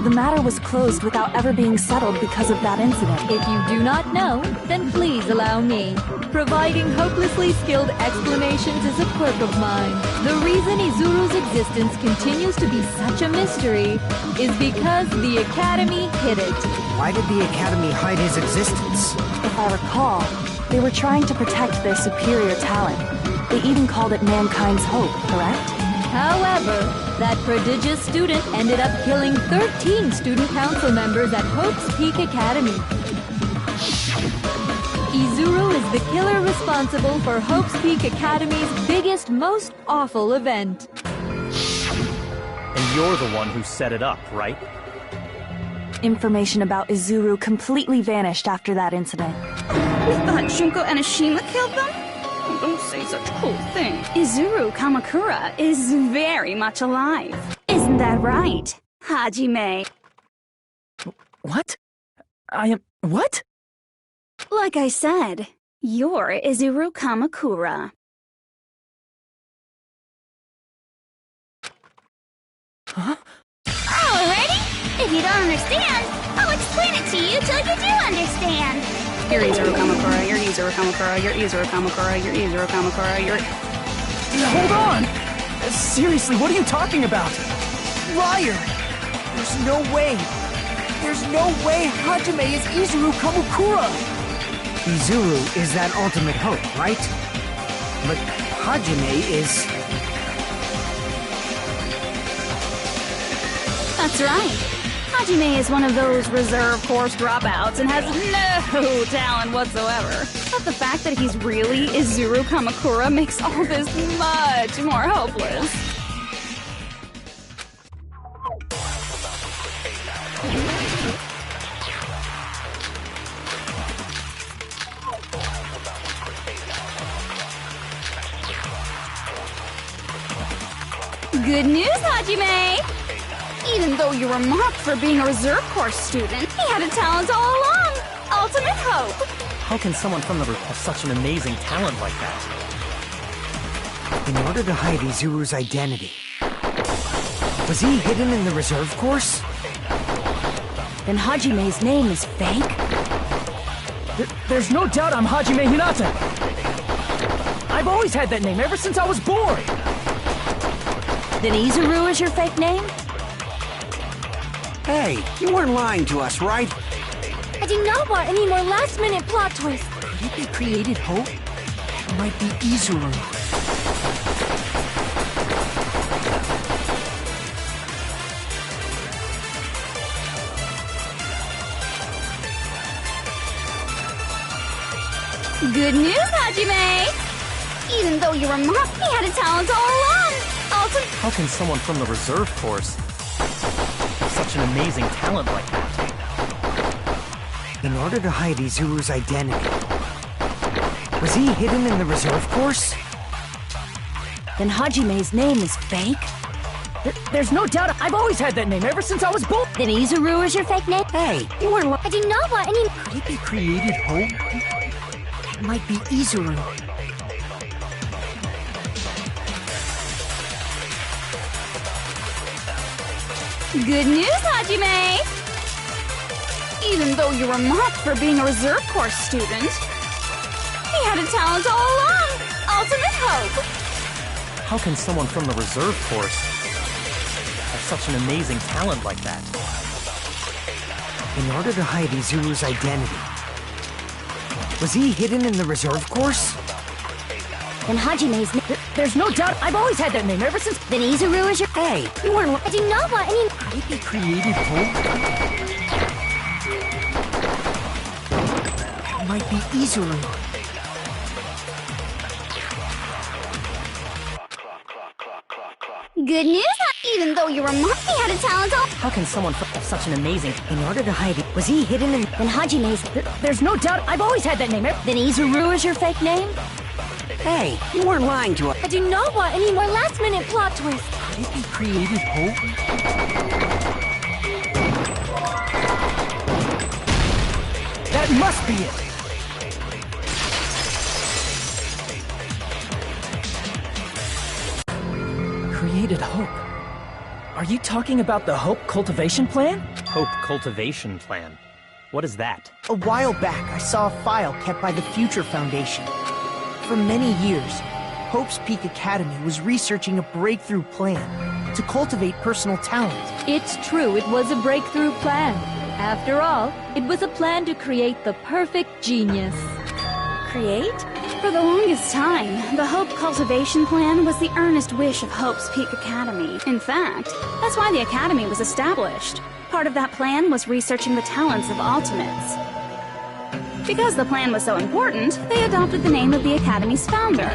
the matter was closed without ever being settled because of that incident. If you do not know, then please allow me. Providing hopelessly skilled explanations is a quirk of mine. The reason Izuru's existence continues to be such a mystery is because the Academy hid it. Why did the Academy hide his existence? If I recall, they were trying to protect their superior talent. They even called it mankind's hope, correct? However, that prodigious student ended up killing 13 student council members at Hope's Peak Academy. Izuru is the killer responsible for Hope's Peak Academy's biggest, most awful event. And you're the one who set it up, right? Information about Izuru completely vanished after that incident. We thought Junko and Ashima killed them? Oh, don't say such cruel things. Izuru Kamakura is very much alive. Isn't that right, Hajime? What? I am... what? Like I said, you're Izuru Kamakura. Huh? Alrighty? If you don't understand, I'll explain it to you till you do understand. You're Izuru Kamakura, you're Izuru Kamakura, you're Izuru Kamakura, you're Izuru Kamakura, you're... Hold on! Seriously, what are you talking about? Liar! There's no way. There's no way Hajime is Izuru Kamukura! Izuru is that ultimate hope, right? But Hajime is... That's right. Hajime is one of those reserve course dropouts and has no talent whatsoever. But the fact that he's really Izuru Kamakura makes all this much more hopeless. Good news, Hajime! Even though you were mocked for being a reserve course student, he had a talent all along! Ultimate hope! How can someone from the have such an amazing talent like that? In order to hide Izuru's identity. Was he hidden in the reserve course? Then Hajime's name is fake? There's no doubt I'm Hajime Hinata! I've always had that name ever since I was born! Then Izuru is your fake name? Hey, you weren't lying to us, right? I do not want any more last-minute plot twists. Could it be created hope? It might be Izuru. Good news, Hajime! Even though you were mocked, he had a talent all along! How can someone from the reserve force have such an amazing talent like that? In order to hide Izuru's identity. Was he hidden in the reserve course? Then Hajime's name is fake? There's no doubt I've always had that name ever since I was born! Then Izuru is your fake name? Hey, you weren't I do not want any... Could it be created hope? It might be Izuru. Good news, Hajime! Even though you were mocked for being a reserve course student, he had a talent all along! Ultimate hope! How can someone from the reserve force have such an amazing talent like that? In order to hide Izuru's identity. Was he hidden in the reserve course? Then Hajime's name... There's no doubt I've always had that name ever since... Then Izuru is your... Hey, you weren't... I do not want any... Could it be created hope? It might be Izuru. Good news, even though you were mocked, he had a talent all... How can someone have such an amazing... In order to hide it, was he hidden in... Then Hajime's... There's no doubt I've always had that name ever... Then Izuru is your fake name? Hey, you weren't lying to us. I do not want any more last-minute plot twists. Could it be created hope? That must be it! Created hope. Are you talking about the Hope Cultivation Plan? Hope Cultivation Plan? What is that? A while back, I saw a file kept by the Future Foundation. For many years, Hope's Peak Academy was researching a breakthrough plan to cultivate personal talent. It's true, it was a breakthrough plan. After all, it was a plan to create the perfect genius. Create? For the longest time, the Hope Cultivation Plan was the earnest wish of Hope's Peak Academy. In fact, that's why the Academy was established. Part of that plan was researching the talents of Ultimates. Because the plan was so important, they adopted the name of the Academy's founder.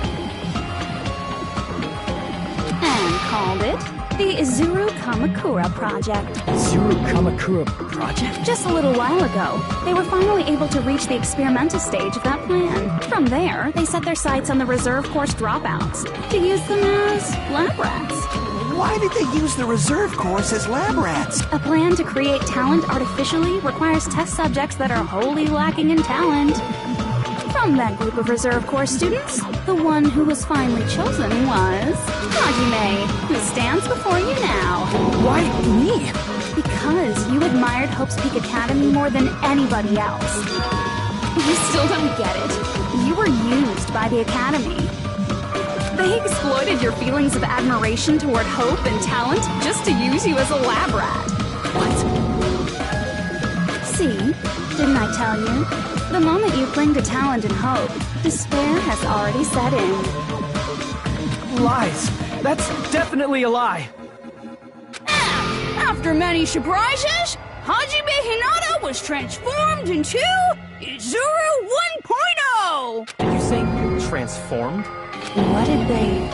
And called it the Izuru Kamakura Project. Izuru Kamakura Project? Just a little while ago, they were finally able to reach the experimental stage of that plan. From there, they set their sights on the reserve course dropouts to use them as lab rats. Why did they use the reserve course as lab rats? A plan to create talent artificially requires test subjects that are wholly lacking in talent. From that group of reserve course students, the one who was finally chosen was Hajime, who stands before you now. Why me? Because you admired Hope's Peak Academy more than anybody else. You still don't get it. You were used by the Academy. They exploited your feelings of admiration toward hope and talent just to use you as a lab rat. What? See? Didn't I tell you? The moment you cling to talent and hope, despair has already set in. Lies. That's definitely a lie. After many surprises, Hajime Hinata was transformed into Izuru 1.0! Did you say transformed? What did they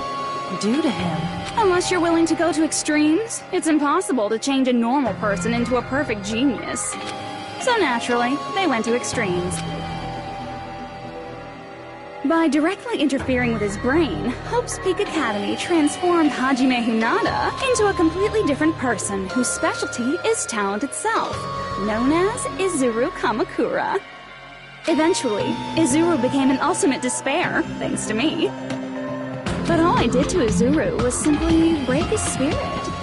do to him? Unless you're willing to go to extremes, it's impossible to change a normal person into a perfect genius. So naturally, they went to extremes. By directly interfering with his brain, Hope's Peak Academy transformed Hajime Hinata into a completely different person whose specialty is talent itself, known as Izuru Kamakura. Eventually, Izuru became an ultimate despair, thanks to me. But all I did to Izuru was simply break his spirit.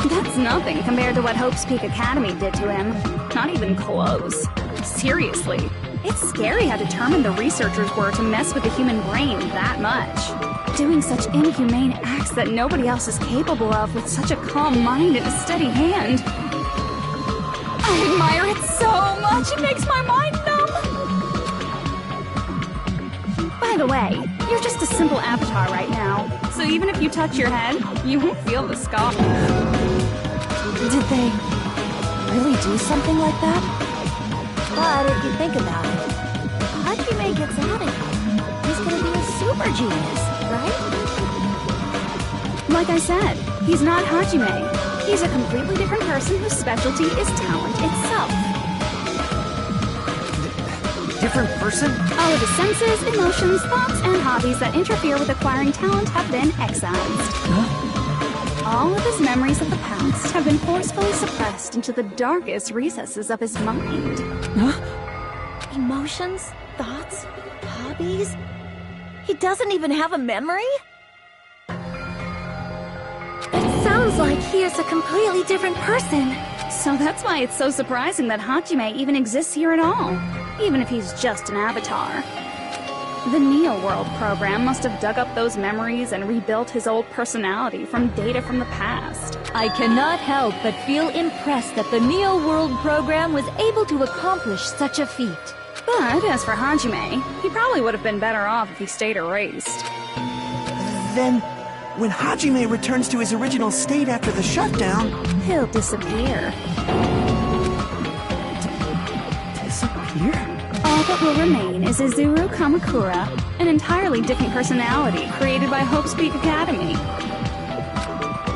That's nothing compared to what Hope's Peak Academy did to him. Not even close. Seriously, it's scary how determined the researchers were to mess with the human brain that much. Doing such inhumane acts that nobody else is capable of with such a calm mind and a steady hand. I admire it so much, it makes my mind numb. By the way, you're just a simple avatar right now, so even if you touch your head, you won't feel the scar. Did they really do something like that? But if you think about it, Hajime gets out of here. He's gonna be a super genius, right? Like I said, he's not Hajime. He's a completely different person whose specialty is talent itself. Different person? All of his senses, emotions, thoughts, and hobbies that interfere with acquiring talent have been excised. All of his memories of the past have been forcefully suppressed into the darkest recesses of his mind. Emotions, thoughts, hobbies? He doesn't even have a memory? It sounds like he is a completely different person. So that's why it's so surprising that Hajime even exists here at all, even if he's just an avatar. The Neo World program must have dug up those memories and rebuilt his old personality from data from the past. I cannot help but feel impressed that the Neo World program was able to accomplish such a feat. But as for Hajime, he probably would have been better off if he stayed erased. Then, when Hajime returns to his original state after the shutdown... He'll disappear. Disappear? All that will remain is Izuru Kamakura, an entirely different personality created by Hope's Peak Academy.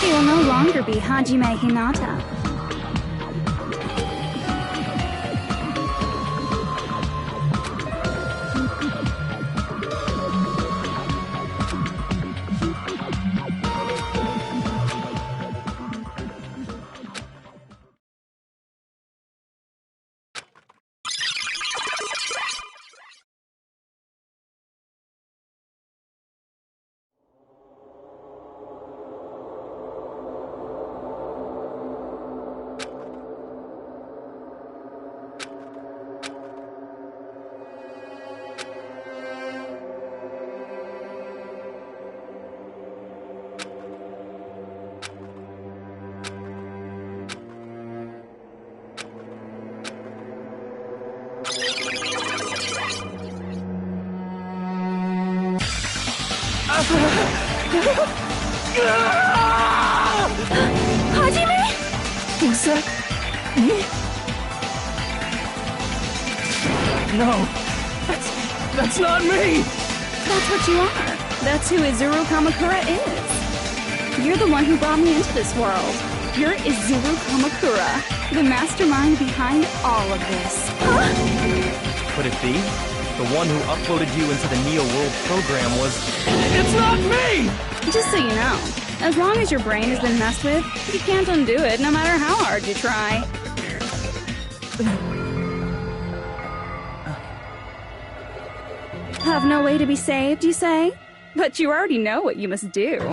He will no longer be Hajime Hinata. Hajime? Was that me? No. That's not me! That's what you are. That's who Izuru Kamakura is. You're the one who brought me into this world. You're Izuru Kamakura, the mastermind behind all of this. Huh? Could it be? The one who uploaded you into the Neo World program was... It's not me! Just so you know, as long as your brain has been messed with, you can't undo it no matter how hard you try. Have no way to be saved, you say? But you already know what you must do.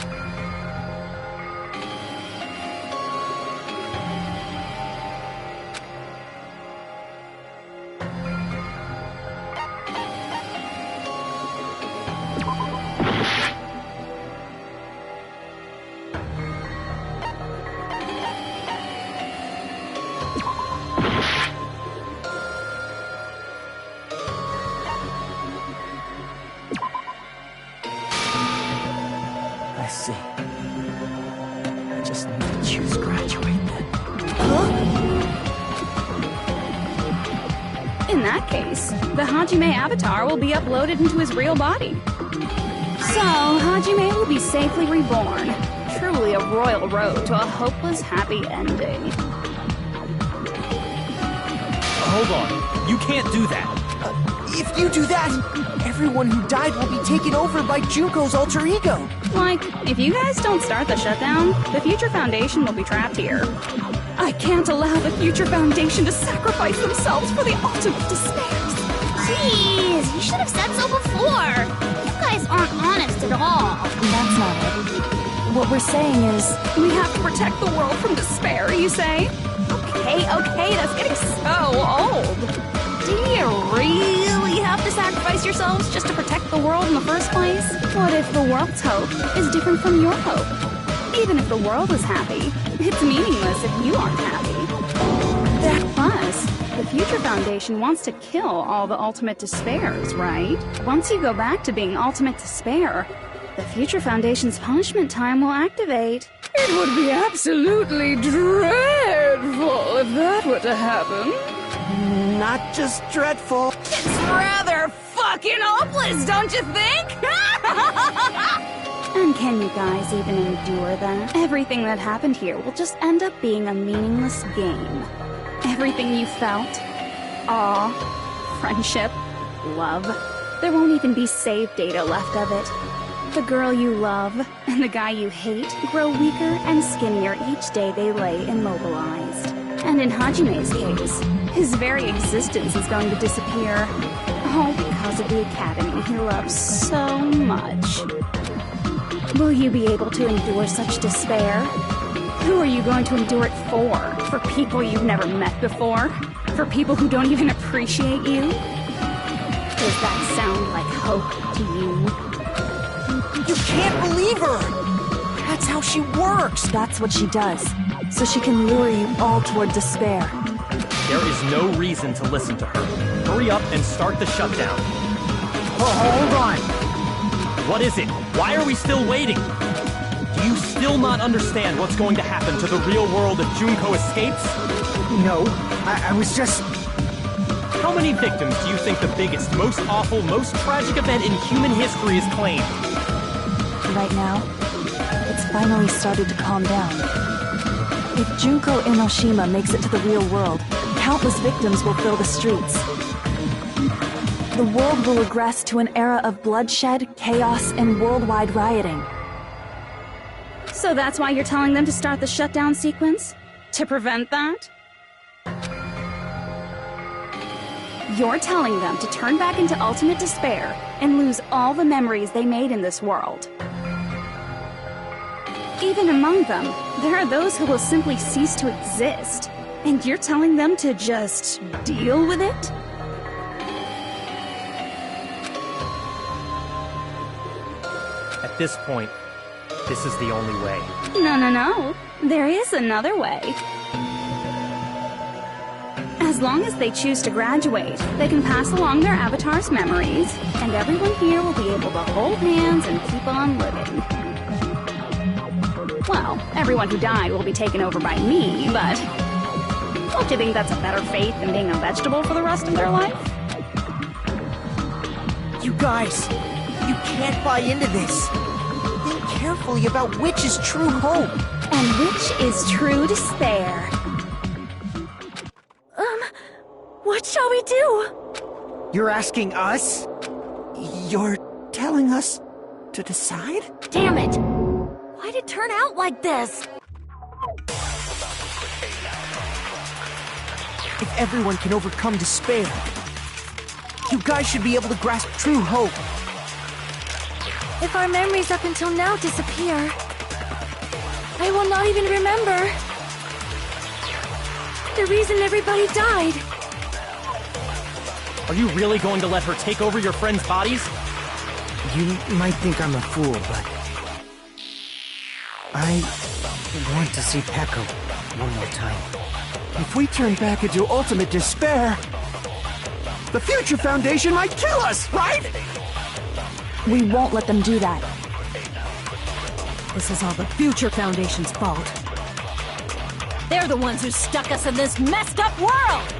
I see. I just need to choose graduate then. In that case, the Hajime avatar will be uploaded into his real body. So, Hajime will be safely reborn. Truly a royal road to a hopeless happy ending. Hold on. You can't do that. If you do that, everyone who died will be taken over by Junko's alter ego. Like, if you guys don't start the shutdown, the Future Foundation will be trapped here. I can't allow the Future Foundation to sacrifice themselves for the ultimate despairs. Jeez, you should have said so before. You guys aren't honest at all. That's not it. What we're saying is... We have to protect the world from despair, you say? Okay, that's getting so old. Do you really have to sacrifice yourselves just to protect the world in the first place? What if the world's hope is different from your hope? Even if the world is happy, it's meaningless if you aren't happy. Plus, the Future Foundation wants to kill all the ultimate despairs, right? Once you go back to being ultimate despair, the Future Foundation's punishment time will activate. It would be absolutely dreadful if that were to happen. Not just dreadful. It's rather fucking hopeless, don't you think? And can you guys even endure that? Everything that happened here will just end up being a meaningless game. Everything you felt, awe, friendship, love, there won't even be save data left of it. The girl you love and the guy you hate grow weaker and skinnier each day they lay immobilized. And in Hajime's case, his very existence is going to disappear. All because of the academy he loves so much. Will you be able to endure such despair? Who are you going to endure it for? For people you've never met before? For people who don't even appreciate you? Does that sound like hope to you? You can't believe her! That's how she works! That's what she does. So she can lure you all toward despair. There is no reason to listen to her. Hurry up and start the shutdown. Hold on. What is it? Why are we still waiting? Do you still not understand what's going to happen to the real world if Junko escapes? No, I was just... How many victims do you think the biggest, most awful, most tragic event in human history has claimed? Right now, it's finally started to calm down. If Junko Enoshima makes it to the real world, countless victims will fill the streets. The world will regress to an era of bloodshed, chaos, and worldwide rioting. So that's why you're telling them to start the shutdown sequence? To prevent that? You're telling them to turn back into ultimate despair and lose all the memories they made in this world. Even among them, there are those who will simply cease to exist. And you're telling them to just deal with it? At this point, this is the only way. No. There is another way. As long as they choose to graduate, they can pass along their avatar's memories, and everyone here will be able to hold hands and keep on living. Well, everyone who died will be taken over by me, but... Don't you think that's a better fate than being a vegetable for the rest of their life? You guys, you can't buy into this. Think carefully about which is true hope. And which is true despair. What shall we do? You're asking us? You're telling us to decide? Damn it! Why'd it turn out like this? If everyone can overcome despair, you guys should be able to grasp true hope. If our memories up until now disappear, I will not even remember the reason everybody died. Are you really going to let her take over your friends' bodies? You might think I'm a fool, but I want to see Peko one more time. If we turn back into ultimate despair, the Future Foundation might kill us, right? We won't let them do that. This is all the Future Foundation's fault. They're the ones who stuck us in this messed up world!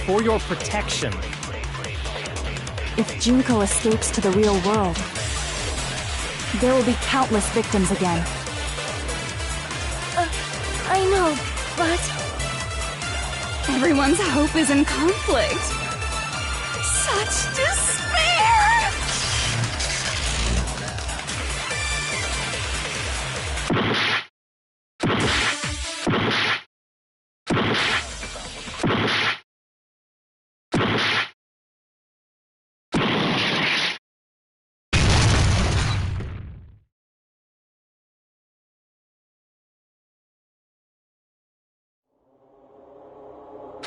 For your protection. If Junko escapes to the real world, there will be countless victims again. I know, but... Everyone's hope is in conflict. Such despair!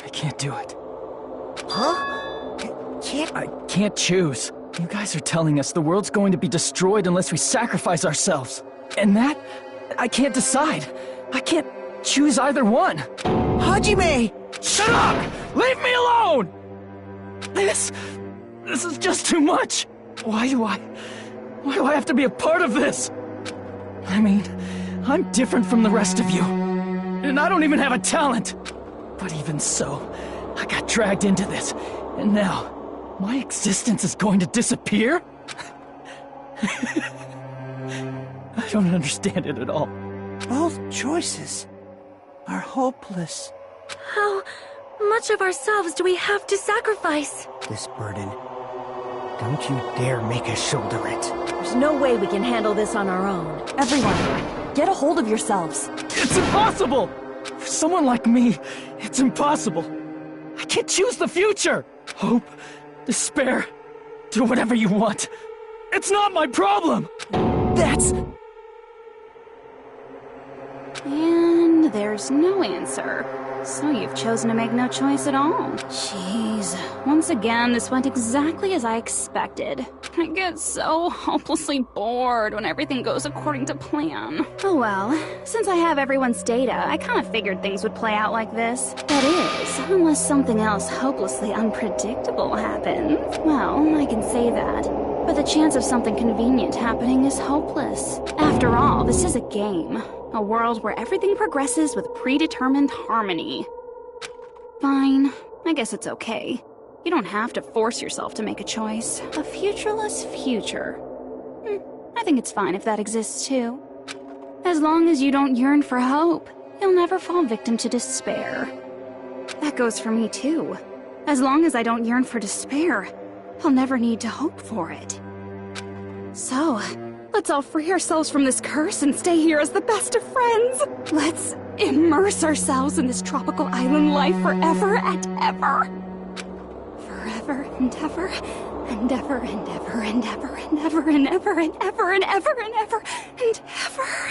I can't do it. Huh? Can't... I can't choose. You guys are telling us the world's going to be destroyed unless we sacrifice ourselves. And that, I can't decide. I can't choose either one. Hajime! Shut up! Leave me alone! This is just too much. Why do I have to be a part of this? I mean, I'm different from the rest of you. And I don't even have a talent. But even so, I got dragged into this. And now, my existence is going to disappear? I don't understand it at all. Both choices are hopeless. How much of ourselves do we have to sacrifice? This burden, don't you dare make us shoulder it. There's no way we can handle this on our own. Everyone, get a hold of yourselves. It's impossible! For someone like me, it's impossible. I can't choose the future! Hope, despair, do whatever you want. It's not my problem! That's... And there's no answer. So you've chosen to make no choice at all. Jeez. Once again, this went exactly as I expected. I get so hopelessly bored when everything goes according to plan. Oh well, since I have everyone's data, I kind of figured things would play out like this. That is, unless something else hopelessly unpredictable happens. Well, I can say that. But the chance of something convenient happening is hopeless. After all, this is a game. A world where everything progresses with predetermined harmony. Fine. I guess it's okay. You don't have to force yourself to make a choice. A futureless future. I think it's fine if that exists too. As long as you don't yearn for hope, you'll never fall victim to despair. That goes for me too. As long as I don't yearn for despair, I'll never need to hope for it. So, let's all free ourselves from this curse and stay here as the best of friends. Let's immerse ourselves in this tropical island life forever and ever. Forever and ever and ever and ever and ever and ever and ever and ever and ever and ever and ever.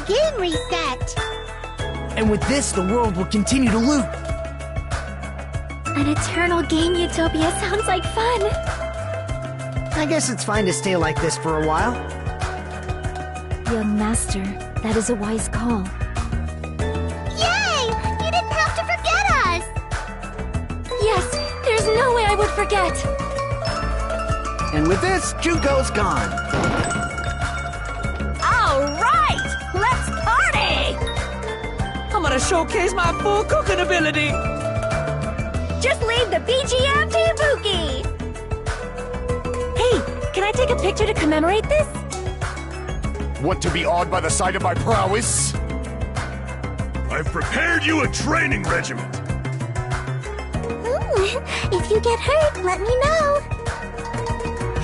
Game reset! And with this, the world will continue to loop. An eternal game utopia sounds like fun. I guess it's fine to stay like this for a while. Young master, that is a wise call. Yay! You didn't have to forget us! Yes, there's no way I would forget. And with this, Junko's gone. All right! Let's party! I'm gonna showcase my full cooking ability! Just leave the BGM to Ibuki! Hey, can I take a picture to commemorate this? Want to be awed by the sight of my prowess? I've prepared you a training regimen. If you get hurt, let me know.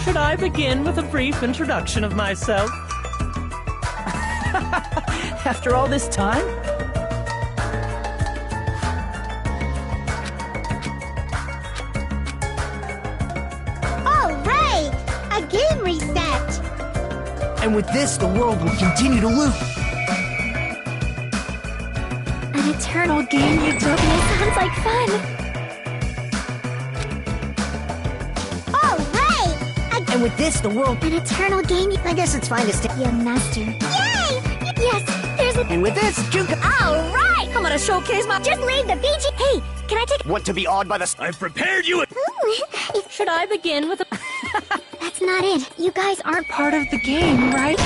Should I begin with a brief introduction of myself? After all this time? All right! A game reset! And with this, the world will continue to loop. An eternal game utopia sounds like fun. All right! And with this, the world... An eternal game... I guess it's fine to stay. Young master. Yay! Yes, there's a... And with this, Junko... All right! I'm gonna showcase my... Just leave the BG... Hey, can I take... Want to be awed by the... I've prepared you a... Should I begin with a... That's not it. You guys aren't... Part of the game, right?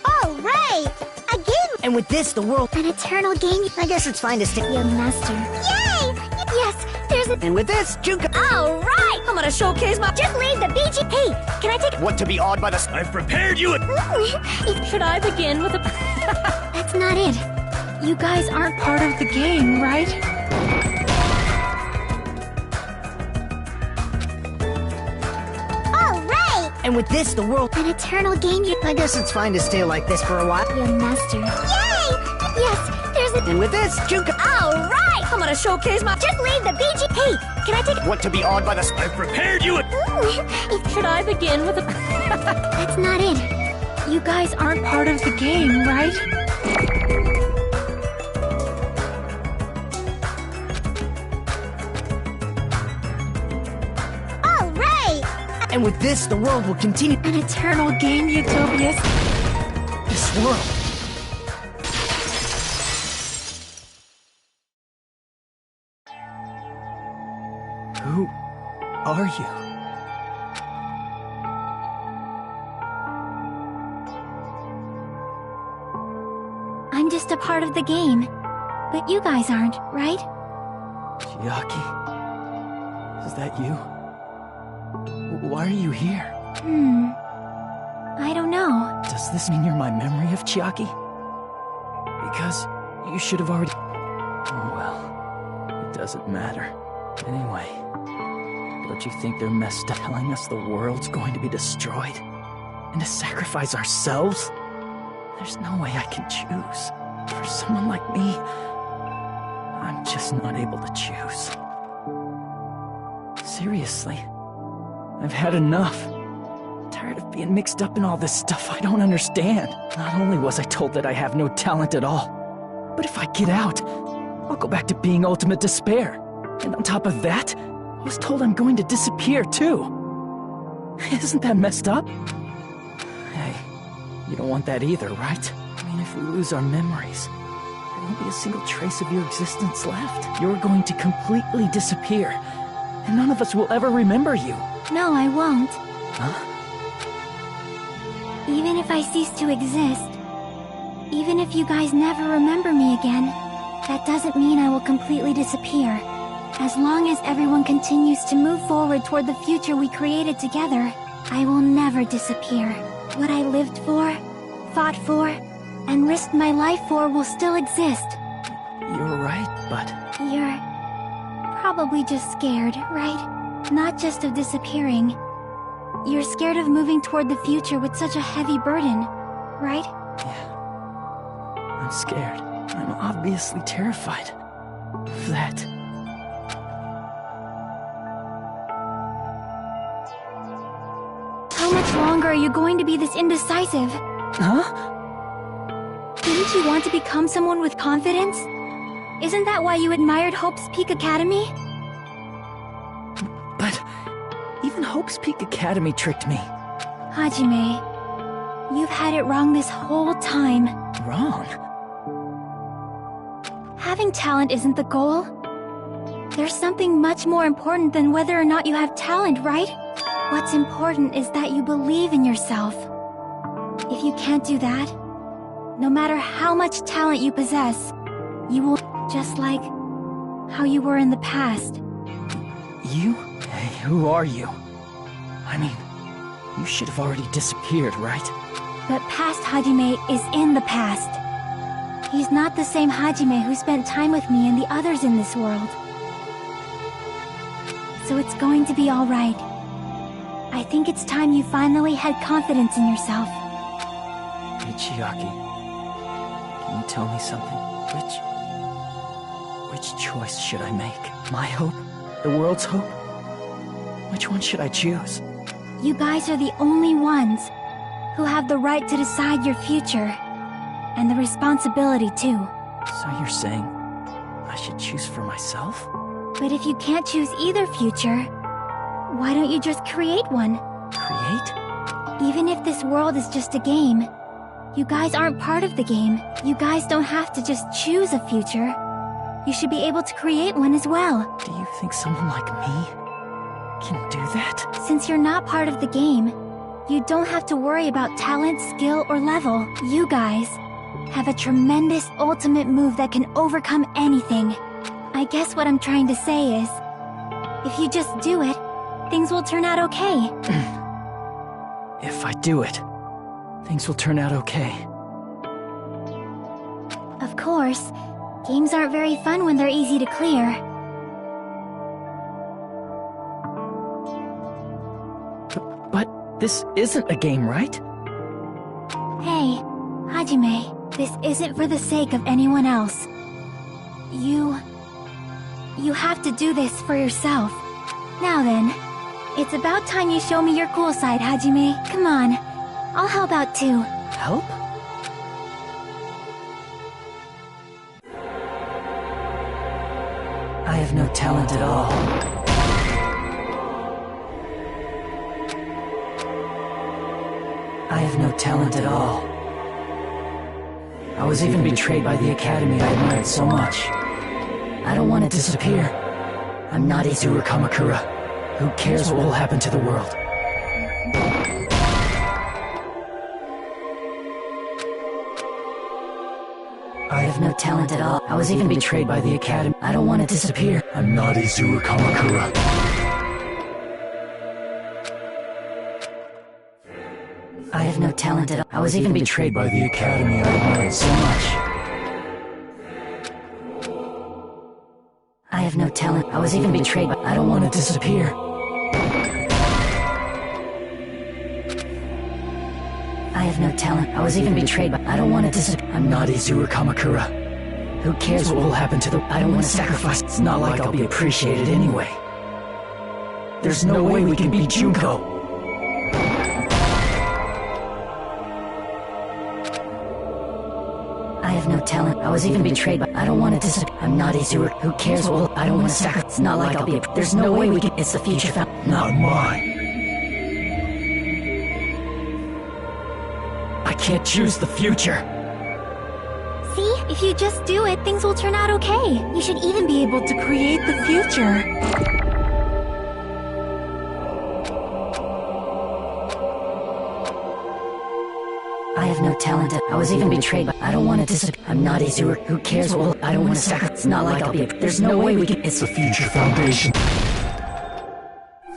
All right! A game... And with this, the world... An eternal game... I guess it's fine to stay. Young master. Yay! Yes, there's a... And with this, Junko... All right! I'm gonna showcase my... Just leave the BG... Hey, can I take... Want to be awed by the... I've prepared you a... Should I begin with a... That's not it. You guys aren't part of the game, right? All right! And with this, the world... An eternal game... I guess it's fine to stay like this for a while. Young master. Yay! Yes, there's a... And with this, Junko... All right! I'm gonna showcase my... Just leave the BG... Hey, can I take... Want to be awed by the... I've prepared you a... Should I begin with a... That's not it. You guys aren't part of the game, right? All right! And with this, the world will continue... An eternal game utopia. This world... Who are you? I'm just a part of the game. But you guys aren't, right? Chiaki? Is that you? Why are you here? I don't know. Does this mean you're my memory of Chiaki? Because you should have already... Oh well, it doesn't matter. Anyway, don't you think they're messed up telling us the world's going to be destroyed? And to sacrifice ourselves? There's no way I can choose. For someone like me, I'm just not able to choose. Seriously, I've had enough. Tired of being mixed up in all this stuff I don't understand. Not only was I told that I have no talent at all, but if I get out, I'll go back to being ultimate despair. And on top of that, I was told I'm going to disappear too. Isn't that messed up? Hey, you don't want that either, right? I mean, if we lose our memories, there won't be a single trace of your existence left. You're going to completely disappear, and none of us will ever remember you. No, I won't. Huh? Even if I cease to exist, even if you guys never remember me again, that doesn't mean I will completely disappear. As long as everyone continues to move forward toward the future we created together, I will never disappear. What I lived for, fought for, and risked my life for will still exist. You're right, but... You're probably just scared, right? Not just of disappearing. You're scared of moving toward the future with such a heavy burden, right? Yeah. I'm scared. I'm obviously terrified of that. How much longer are you going to be this indecisive? Huh? Didn't you want to become someone with confidence? Isn't that why you admired Hope's Peak Academy? But even Hope's Peak Academy tricked me. Hajime, you've had it wrong this whole time. Wrong? Having talent isn't the goal. There's something much more important than whether or not you have talent, right? What's important is that you believe in yourself. If you can't do that, no matter how much talent you possess, you will just like how you were in the past. You? Hey, who are you? I mean, you should have already disappeared, right? But past Hajime is in the past. He's not the same Hajime who spent time with me and the others in this world. So it's going to be alright. I think it's time you finally had confidence in yourself. Hey, Chiaki. Can you tell me something? Which choice should I make? My hope? The world's hope? Which one should I choose? You guys are the only ones who have the right to decide your future. And the responsibility, too. So you're saying I should choose for myself? But if you can't choose either future, why don't you just create one? Create? Even if this world is just a game, you guys aren't part of the game. You guys don't have to just choose a future. You should be able to create one as well. Do you think someone like me can do that? Since you're not part of the game, you don't have to worry about talent, skill, or level. You guys have a tremendous ultimate move that can overcome anything. I guess what I'm trying to say is, if you just do it, things will turn out okay. If I do it, things will turn out okay. Of course, games aren't very fun when they're easy to clear. But this isn't a game, right? Hey, Hajime, this isn't for the sake of anyone else. You have to do this for yourself. Now then, it's about time you show me your cool side, Hajime. Come on, I'll help out too. Help? I have no talent at all. I have no talent at all. I was even betrayed by the academy I admired so much. I don't want to disappear. I'm not Izuru Kamakura. Who cares what will happen to the world? I have no talent at all. I was even betrayed by the academy. I don't want to disappear. I'm not Izuru Kamakura. I have no talent at all. I was even betrayed by the academy I admired so much. I have no talent. I was even betrayed by... I don't want to disappear. I have no talent. I was even betrayed by... I don't want to disappear. I'm not Izuru Kamakura. Who cares what will happen to the... I don't want to sacrifice. It's not like I'll be appreciated anyway. There's no way we can beat Junko. I have no talent. I was even betrayed by... I don't want to disappear. I'm not Izuru. Who cares what will... I don't want to sacrifice. It's not like I'll be... There's no way we can... It's the future found... Not mine. I can't choose the future. See? If you just do it, things will turn out okay. You should even be able to create the future. I have no talent. I was even betrayed, but I don't want to disappear. I'm not Izuru. Who cares what will... I don't want to sacrifice. It's not like I'll be... There's no way we can... It's the future foundation.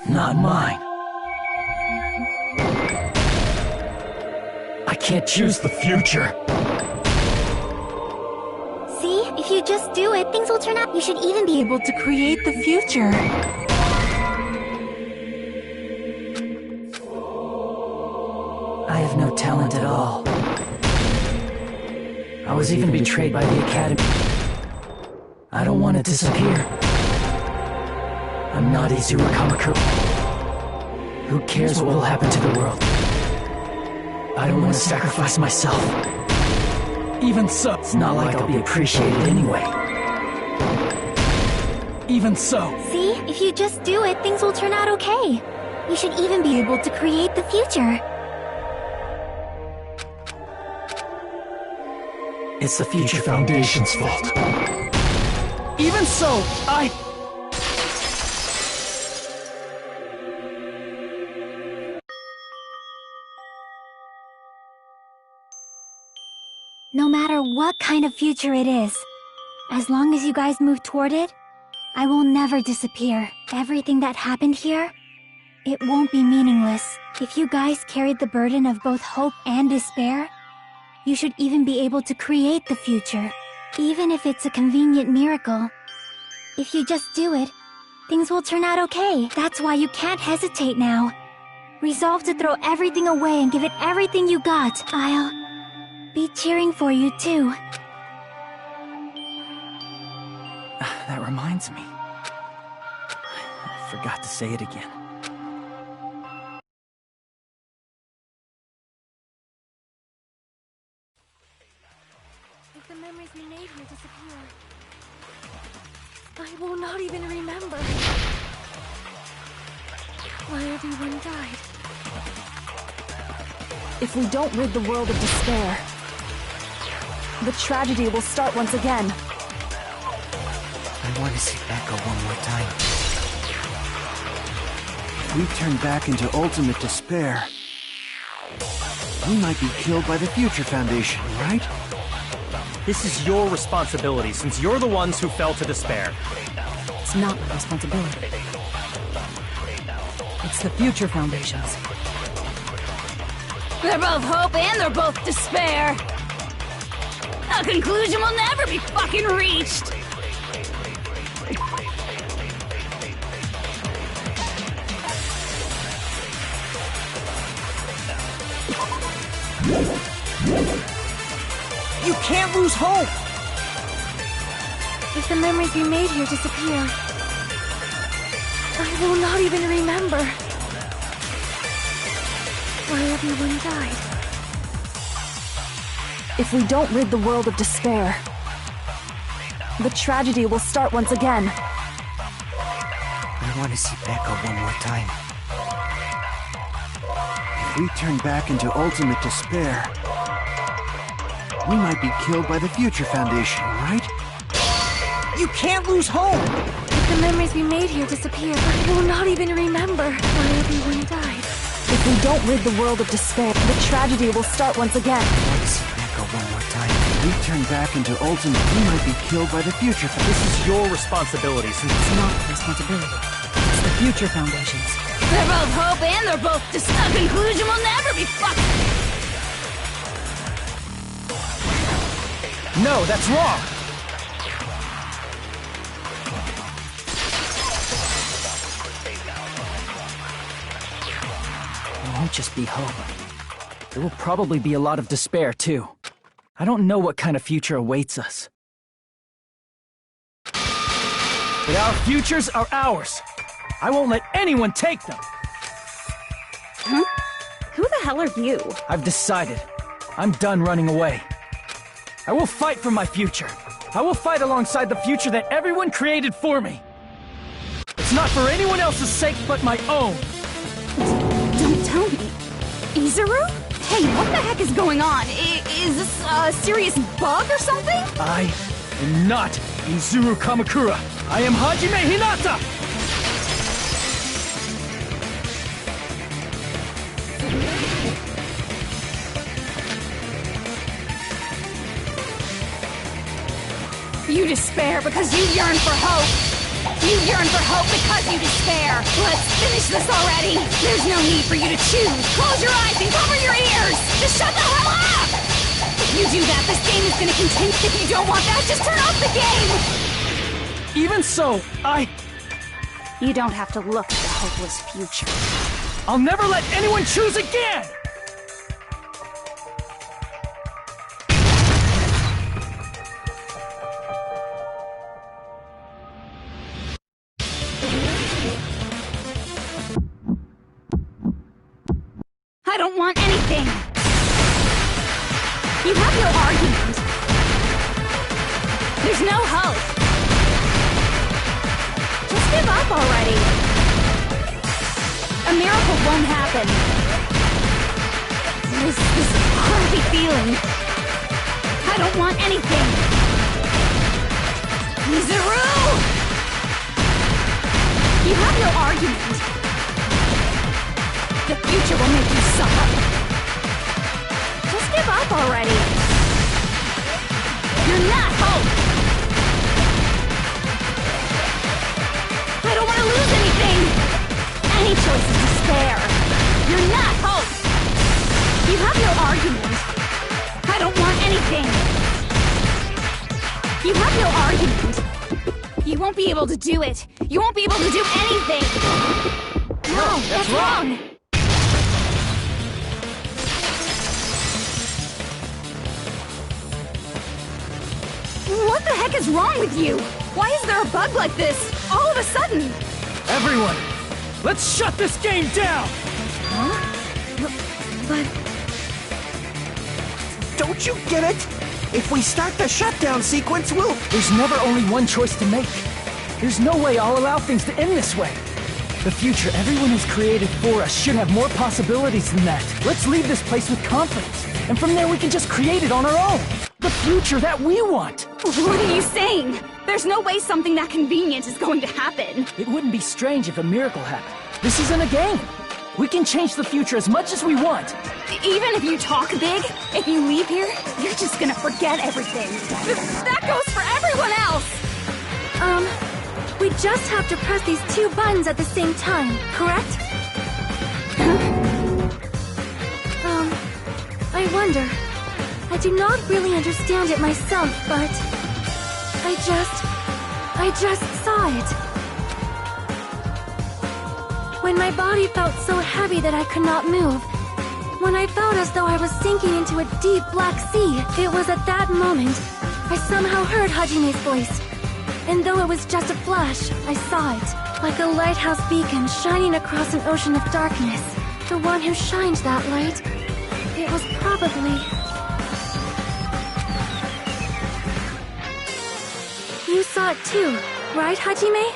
Not mine. I can't choose the future. See? If you just do it, things will turn out... You should even be able to create the future. I have no talent at all. I was even betrayed by the academy. I don't want to disappear. I'm not Izuru Kamakura. Who cares what will happen to the world? I don't want to sacrifice myself. Even so, it's not like I'll be appreciated anyway. Even so. See? If you just do it, things will turn out okay. You should even be able to create the future. It's the Future Foundation's fault. Even so, No matter what kind of future it is, as long as you guys move toward it, I will never disappear. Everything that happened here, it won't be meaningless. If you guys carried the burden of both hope and despair, you should even be able to create the future, even if it's a convenient miracle. If you just do it, things will turn out okay. That's why you can't hesitate now. Resolve to throw everything away and give it everything you got. I'll be cheering for you too. That reminds me. I forgot to say it again. If the memories we made here disappear, I will not even remember why everyone died. If we don't rid the world of despair, the tragedy will start once again. I want to see Echo one more time. If we turn back into ultimate despair, we might be killed by the Future Foundation, right? This is your responsibility, since you're the ones who fell to despair. It's not my responsibility. It's the Future Foundation's. They're both hope and they're both despair. A conclusion will never be fucking reached. You can't lose hope! If the memories we made here disappear, I will not even remember why everyone died. If we don't rid the world of despair, the tragedy will start once again. I want to see Echo one more time. If we turn back into ultimate despair, we might be killed by the Future Foundation, right? You can't lose hope! If the memories we made here disappear, I will not even remember why everyone died. If we don't rid the world of despair, the tragedy will start once again. I want to see Echo one more time. If we turn back into ultimate, we might be killed by the Future Foundation. This is your responsibility, since It's not my responsibility. It's the Future Foundation's. They're both hope and they're both despair. A conclusion will never be fucking... No, that's wrong! It won't just be hope. There will probably be a lot of despair, too. I don't know what kind of future awaits us. But our futures are ours. I won't let anyone take them. Huh? Who the hell are you? I've decided. I'm done running away. I will fight for my future. I will fight alongside the future that everyone created for me. It's not for anyone else's sake but my own. Don't tell me. Izuru? Hey, what the heck is going on? Is this a serious bug or something? I am not Izuru Kamakura. I am Hajime Hinata! You despair because you yearn for hope. You yearn for hope because you despair. Let's finish this already. There's no need for you to choose. Close your eyes and cover your ears. Just shut the hell up! If you do that, this game is gonna continue. If you don't want that, just turn off the game! Even so, You don't have to look at the hopeless future. I'll never let anyone choose again! I don't want anything! You have no argument. There's no hope. It won't happen. There's this crappy feeling. I don't want anything. Mizuru! You have no argument. The future will make you suffer. Just give up already. You're not hope. I don't want to lose anything. Any choice is despair. You're not hope. You have no argument. I don't want anything. You have no argument. You won't be able to do it. You won't be able to do anything. No, that's wrong. What the heck is wrong with you? Why is there a bug like this, all of a sudden? Everyone, let's shut this game down! Huh? But... Don't you get it? If we start the shutdown sequence, we'll... There's never only one choice to make. There's no way I'll allow things to end this way. The future everyone has created for us should have more possibilities than that. Let's leave this place with confidence, and from there we can just create it on our own. The future that we want! What are you saying? There's no way something that convenient is going to happen. It wouldn't be strange if a miracle happened. This isn't a game. We can change the future as much as we want. Even if you talk big, if you leave here, you're just gonna forget everything. That goes for everyone else! We just have to press these 2 buttons at the same time, correct? I wonder. I do not really understand it myself, but... I just saw it. When my body felt so heavy that I could not move, when I felt as though I was sinking into a deep black sea, it was at that moment I somehow heard Hajime's voice. And though it was just a flash, I saw it, like a lighthouse beacon shining across an ocean of darkness. The one who shined that light, it was probably... You saw it too, right, Hajime?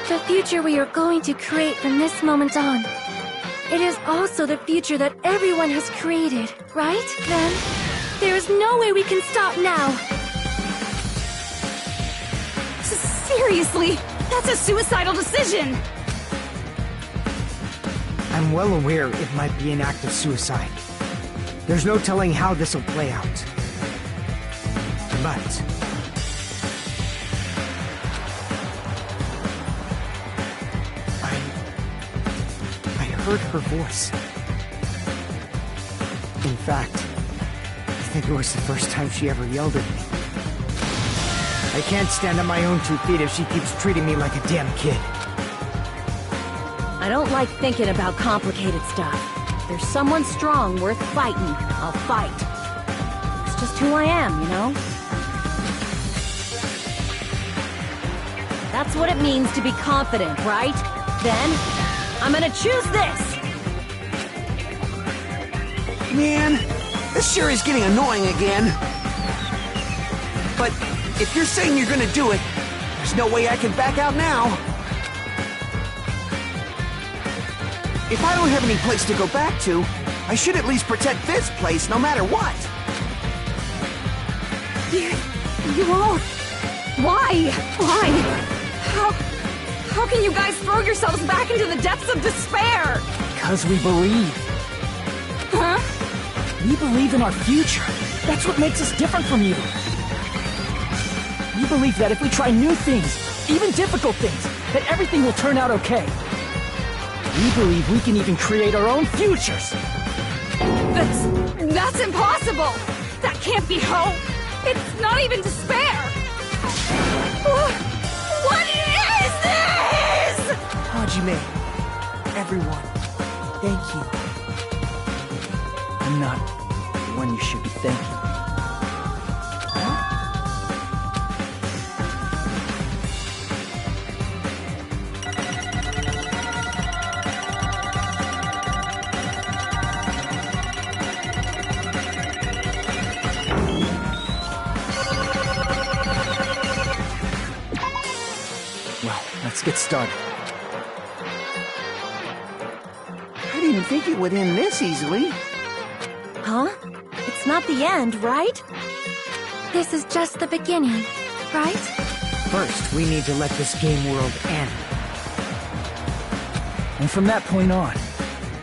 The future we are going to create from this moment on. It is also the future that everyone has created, right? Then, there is no way we can stop now. Seriously, that's a suicidal decision! I'm well aware it might be an act of suicide. There's no telling how this will play out. But... I heard her voice. In fact, I think it was the first time she ever yelled at me. I can't stand on my own 2 feet if she keeps treating me like a damn kid. I don't like thinking about complicated stuff. If there's someone strong worth fighting, I'll fight. It's just who I am, you know? That's what it means to be confident, right? Then, I'm gonna choose this! Man, this sure is getting annoying again. But if you're saying you're gonna do it, there's no way I can back out now. If I don't have any place to go back to, I should at least protect this place no matter what. You won't. Why? Why? How can you guys throw yourselves back into the depths of despair? Because we believe. Huh? We believe in our future. That's what makes us different from you. We believe that if we try new things, even difficult things, that everything will turn out okay. We believe we can even create our own futures. That's impossible! That can't be hope! It's not even despair! What is this?! Hajime, everyone, thank you. I'm not the one you should be thanking. Well, let's get started. didn't think it would end this easily. Huh? It's not the end, right? This is just the beginning, right? First, we need to let this game world end. And from that point on,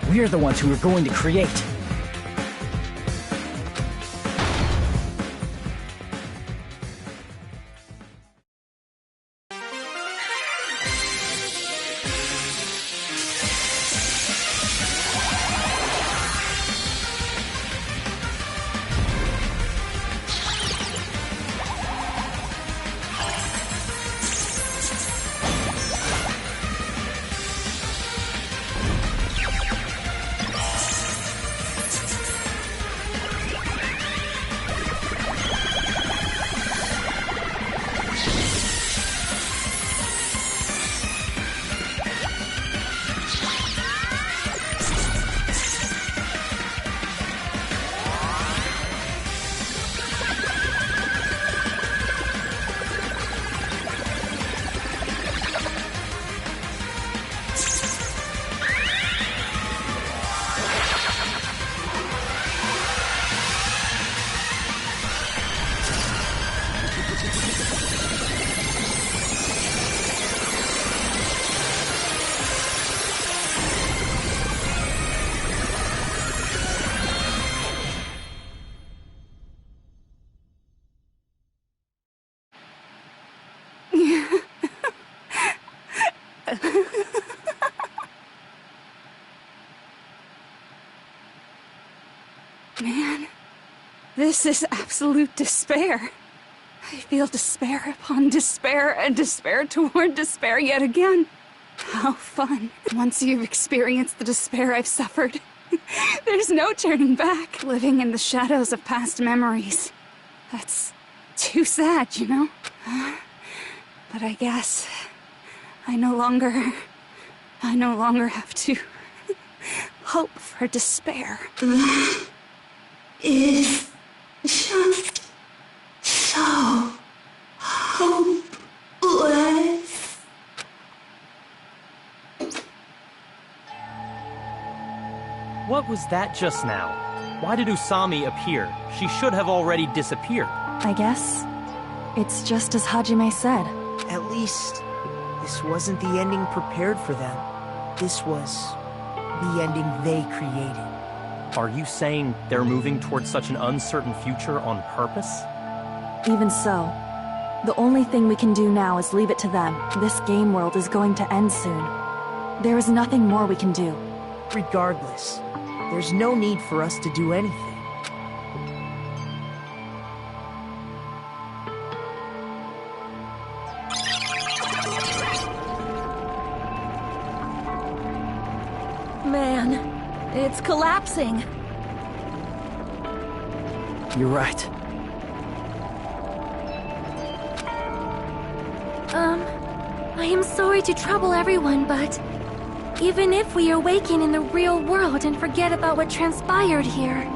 we're the ones who are going to create. Man, this is absolute despair. I feel despair upon despair and despair toward despair yet again. How fun. Once you've experienced the despair I've suffered, there's no turning back. Living in the shadows of past memories. That's too sad, you know? But I guess I no longer have to hope for despair. Is just so hopeless. What was that just now? Why did Usami appear? She should have already disappeared. I guess it's just as Hajime said. At least, this wasn't the ending prepared for them. This was the ending they created. Are you saying they're moving towards such an uncertain future on purpose? Even so, the only thing we can do now is leave it to them. This game world is going to end soon. There is nothing more we can do. Regardless, there's no need for us to do anything. Man, it's collapsing. You're right. I am sorry to trouble everyone, but even if we awaken in the real world and forget about what transpired here,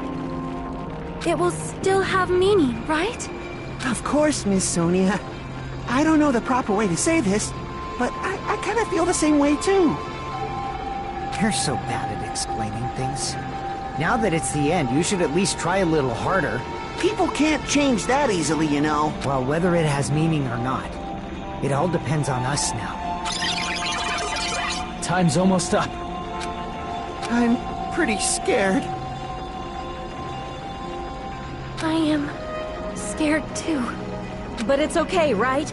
it will still have meaning, right? Of course, Miss Sonia. I don't know the proper way to say this, but I kind of feel the same way too. You're so bad at explaining things. Now that it's the end, you should at least try a little harder. People can't change that easily, you know. Well, whether it has meaning or not, it all depends on us now. Time's almost up. I'm pretty scared. I am scared too. But it's okay, right?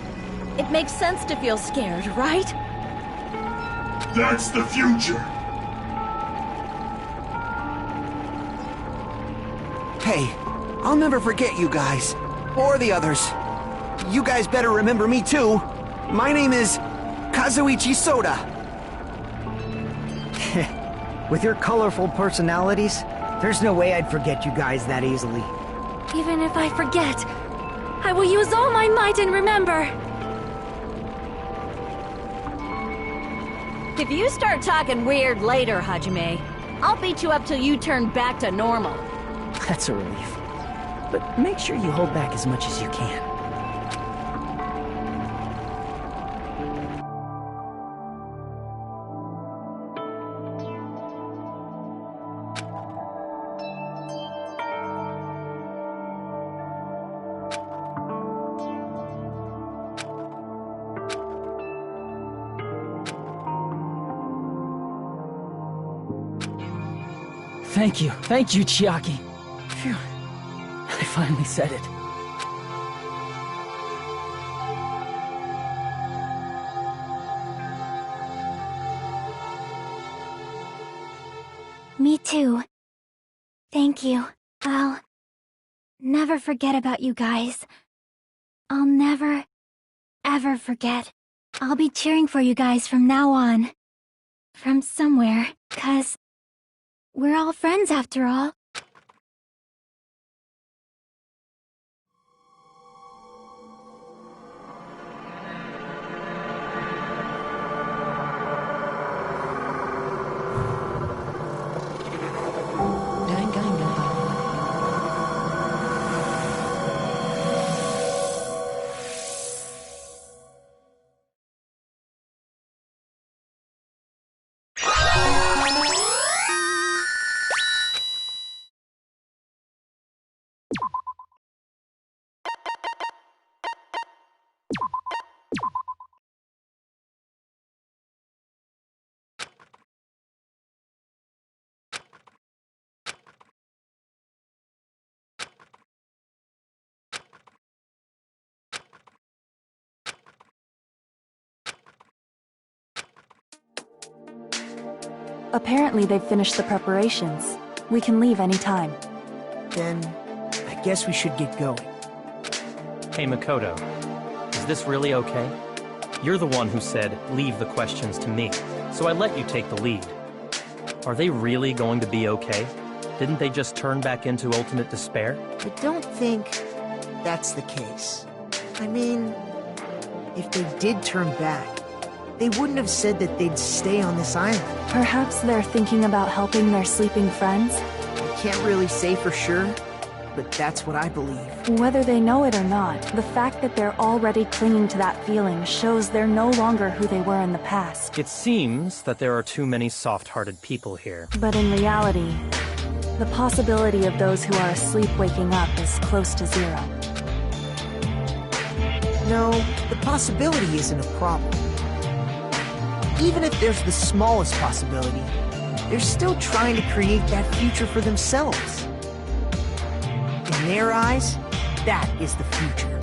It makes sense to feel scared, right? That's the future. Hey, I'll never forget you guys. Or the others. You guys better remember me too. My name is Kazuichi Soda. With your colorful personalities, there's no way I'd forget you guys that easily. Even if I forget, I will use all my might and remember. If you start talking weird later, Hajime, I'll beat you up till you turn back to normal. That's a relief. But make sure you hold back as much as you can. Thank you, Chiaki. Phew. I finally said it. Me too. Thank you. I'll never forget about you guys. I'll never, ever forget. I'll be cheering for you guys from now on. From somewhere, 'cause we're all friends after all. Apparently they've finished the preparations. We can leave any time. Then, I guess we should get going. Hey, Makoto. Is this really okay? You're the one who said, leave the questions to me, so I let you take the lead. Are they really going to be okay? Didn't they just turn back into ultimate despair? I don't think that's the case. I mean, if they did turn back, they wouldn't have said that they'd stay on this island. Perhaps they're thinking about helping their sleeping friends? I can't really say for sure, but that's what I believe. Whether they know it or not, the fact that they're already clinging to that feeling shows they're no longer who they were in the past. It seems that there are too many soft-hearted people here. But in reality, the possibility of those who are asleep waking up is close to zero. No, the possibility isn't a problem. Even if there's the smallest possibility, they're still trying to create that future for themselves. In their eyes, that is the future.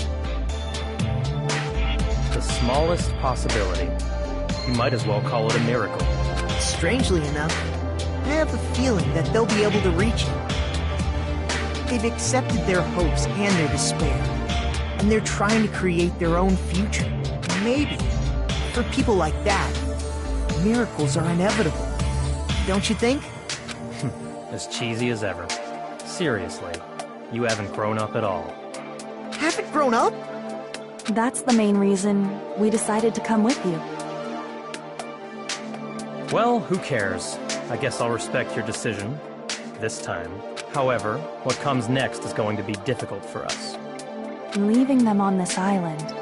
The smallest possibility. You might as well call it a miracle. Strangely enough, I have the feeling that they'll be able to reach it. They've accepted their hopes and their despair, and they're trying to create their own future. Maybe, for people like that, miracles are inevitable. Don't you think? As cheesy as ever. Seriously, you haven't grown up at all. Haven't grown up? That's the main reason we decided to come with you. Well, who cares? I guess I'll respect your decision. This time. However, what comes next is going to be difficult for us. Leaving them on this island.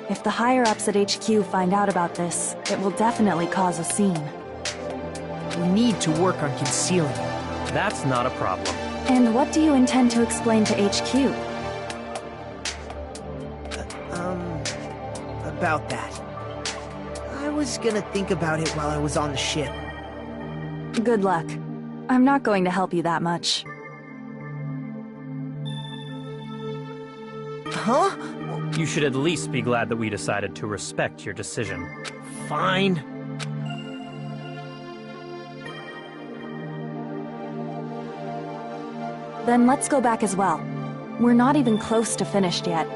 If the higher-ups at HQ find out about this, it will definitely cause a scene. We need to work on concealing it. That's not a problem. And what do you intend to explain to HQ? About that. I was gonna think about it while I was on the ship. Good luck. I'm not going to help you that much. Huh? You should at least be glad that we decided to respect your decision. Fine. Then let's go back as well. We're not even close to finished yet.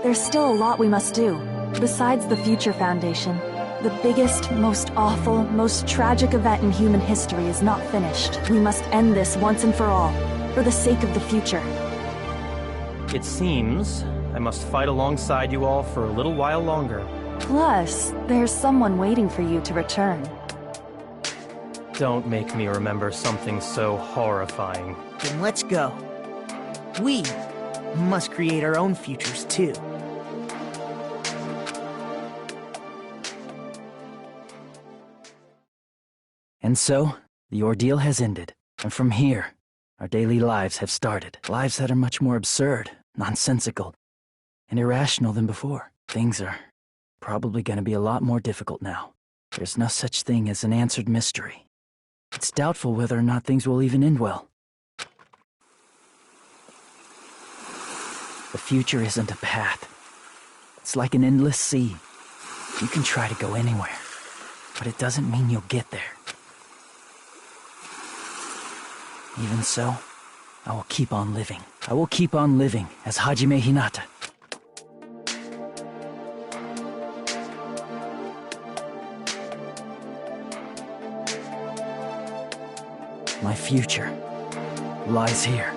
There's still a lot we must do. Besides the Future Foundation, the biggest, most awful, most tragic event in human history is not finished. We must end this once and for all, for the sake of the future. It seems I must fight alongside you all for a little while longer. Plus, there's someone waiting for you to return. Don't make me remember something so horrifying. Then let's go. We must create our own futures, too. And so, the ordeal has ended. And from here, our daily lives have started. Lives that are much more absurd, nonsensical, and irrational than before. Things are probably going to be a lot more difficult now. There's no such thing as an answered mystery. It's doubtful whether or not things will even end well. The future isn't a path. It's like an endless sea. You can try to go anywhere, but it doesn't mean you'll get there. Even so, I will keep on living. I will keep on living as Hajime Hinata. My future lies here.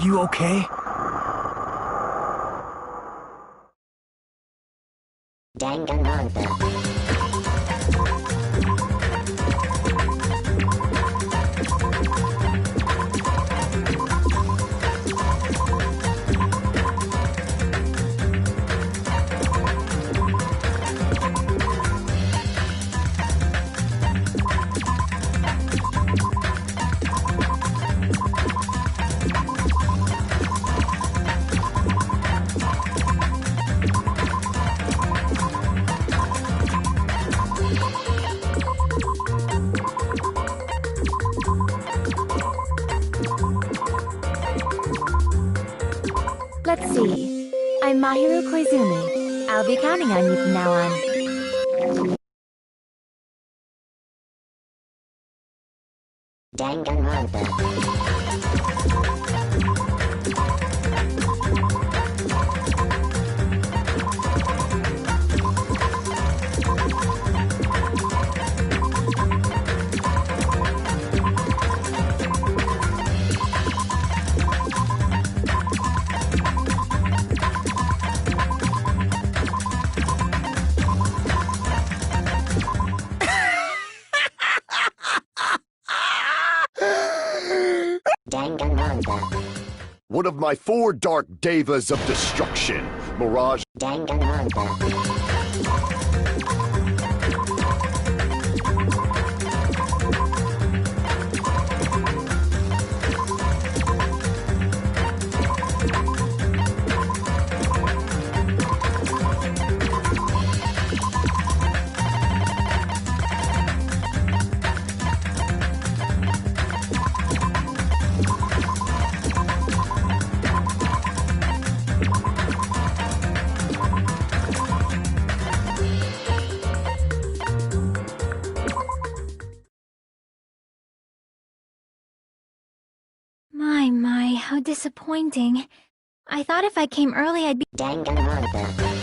You okay? I'm Mahiru Koizumi. I'll be counting on you from now on. One of my 4 dark devas of destruction, Mirage. My, how disappointing. I thought if I came early I'd be— Danganronpa.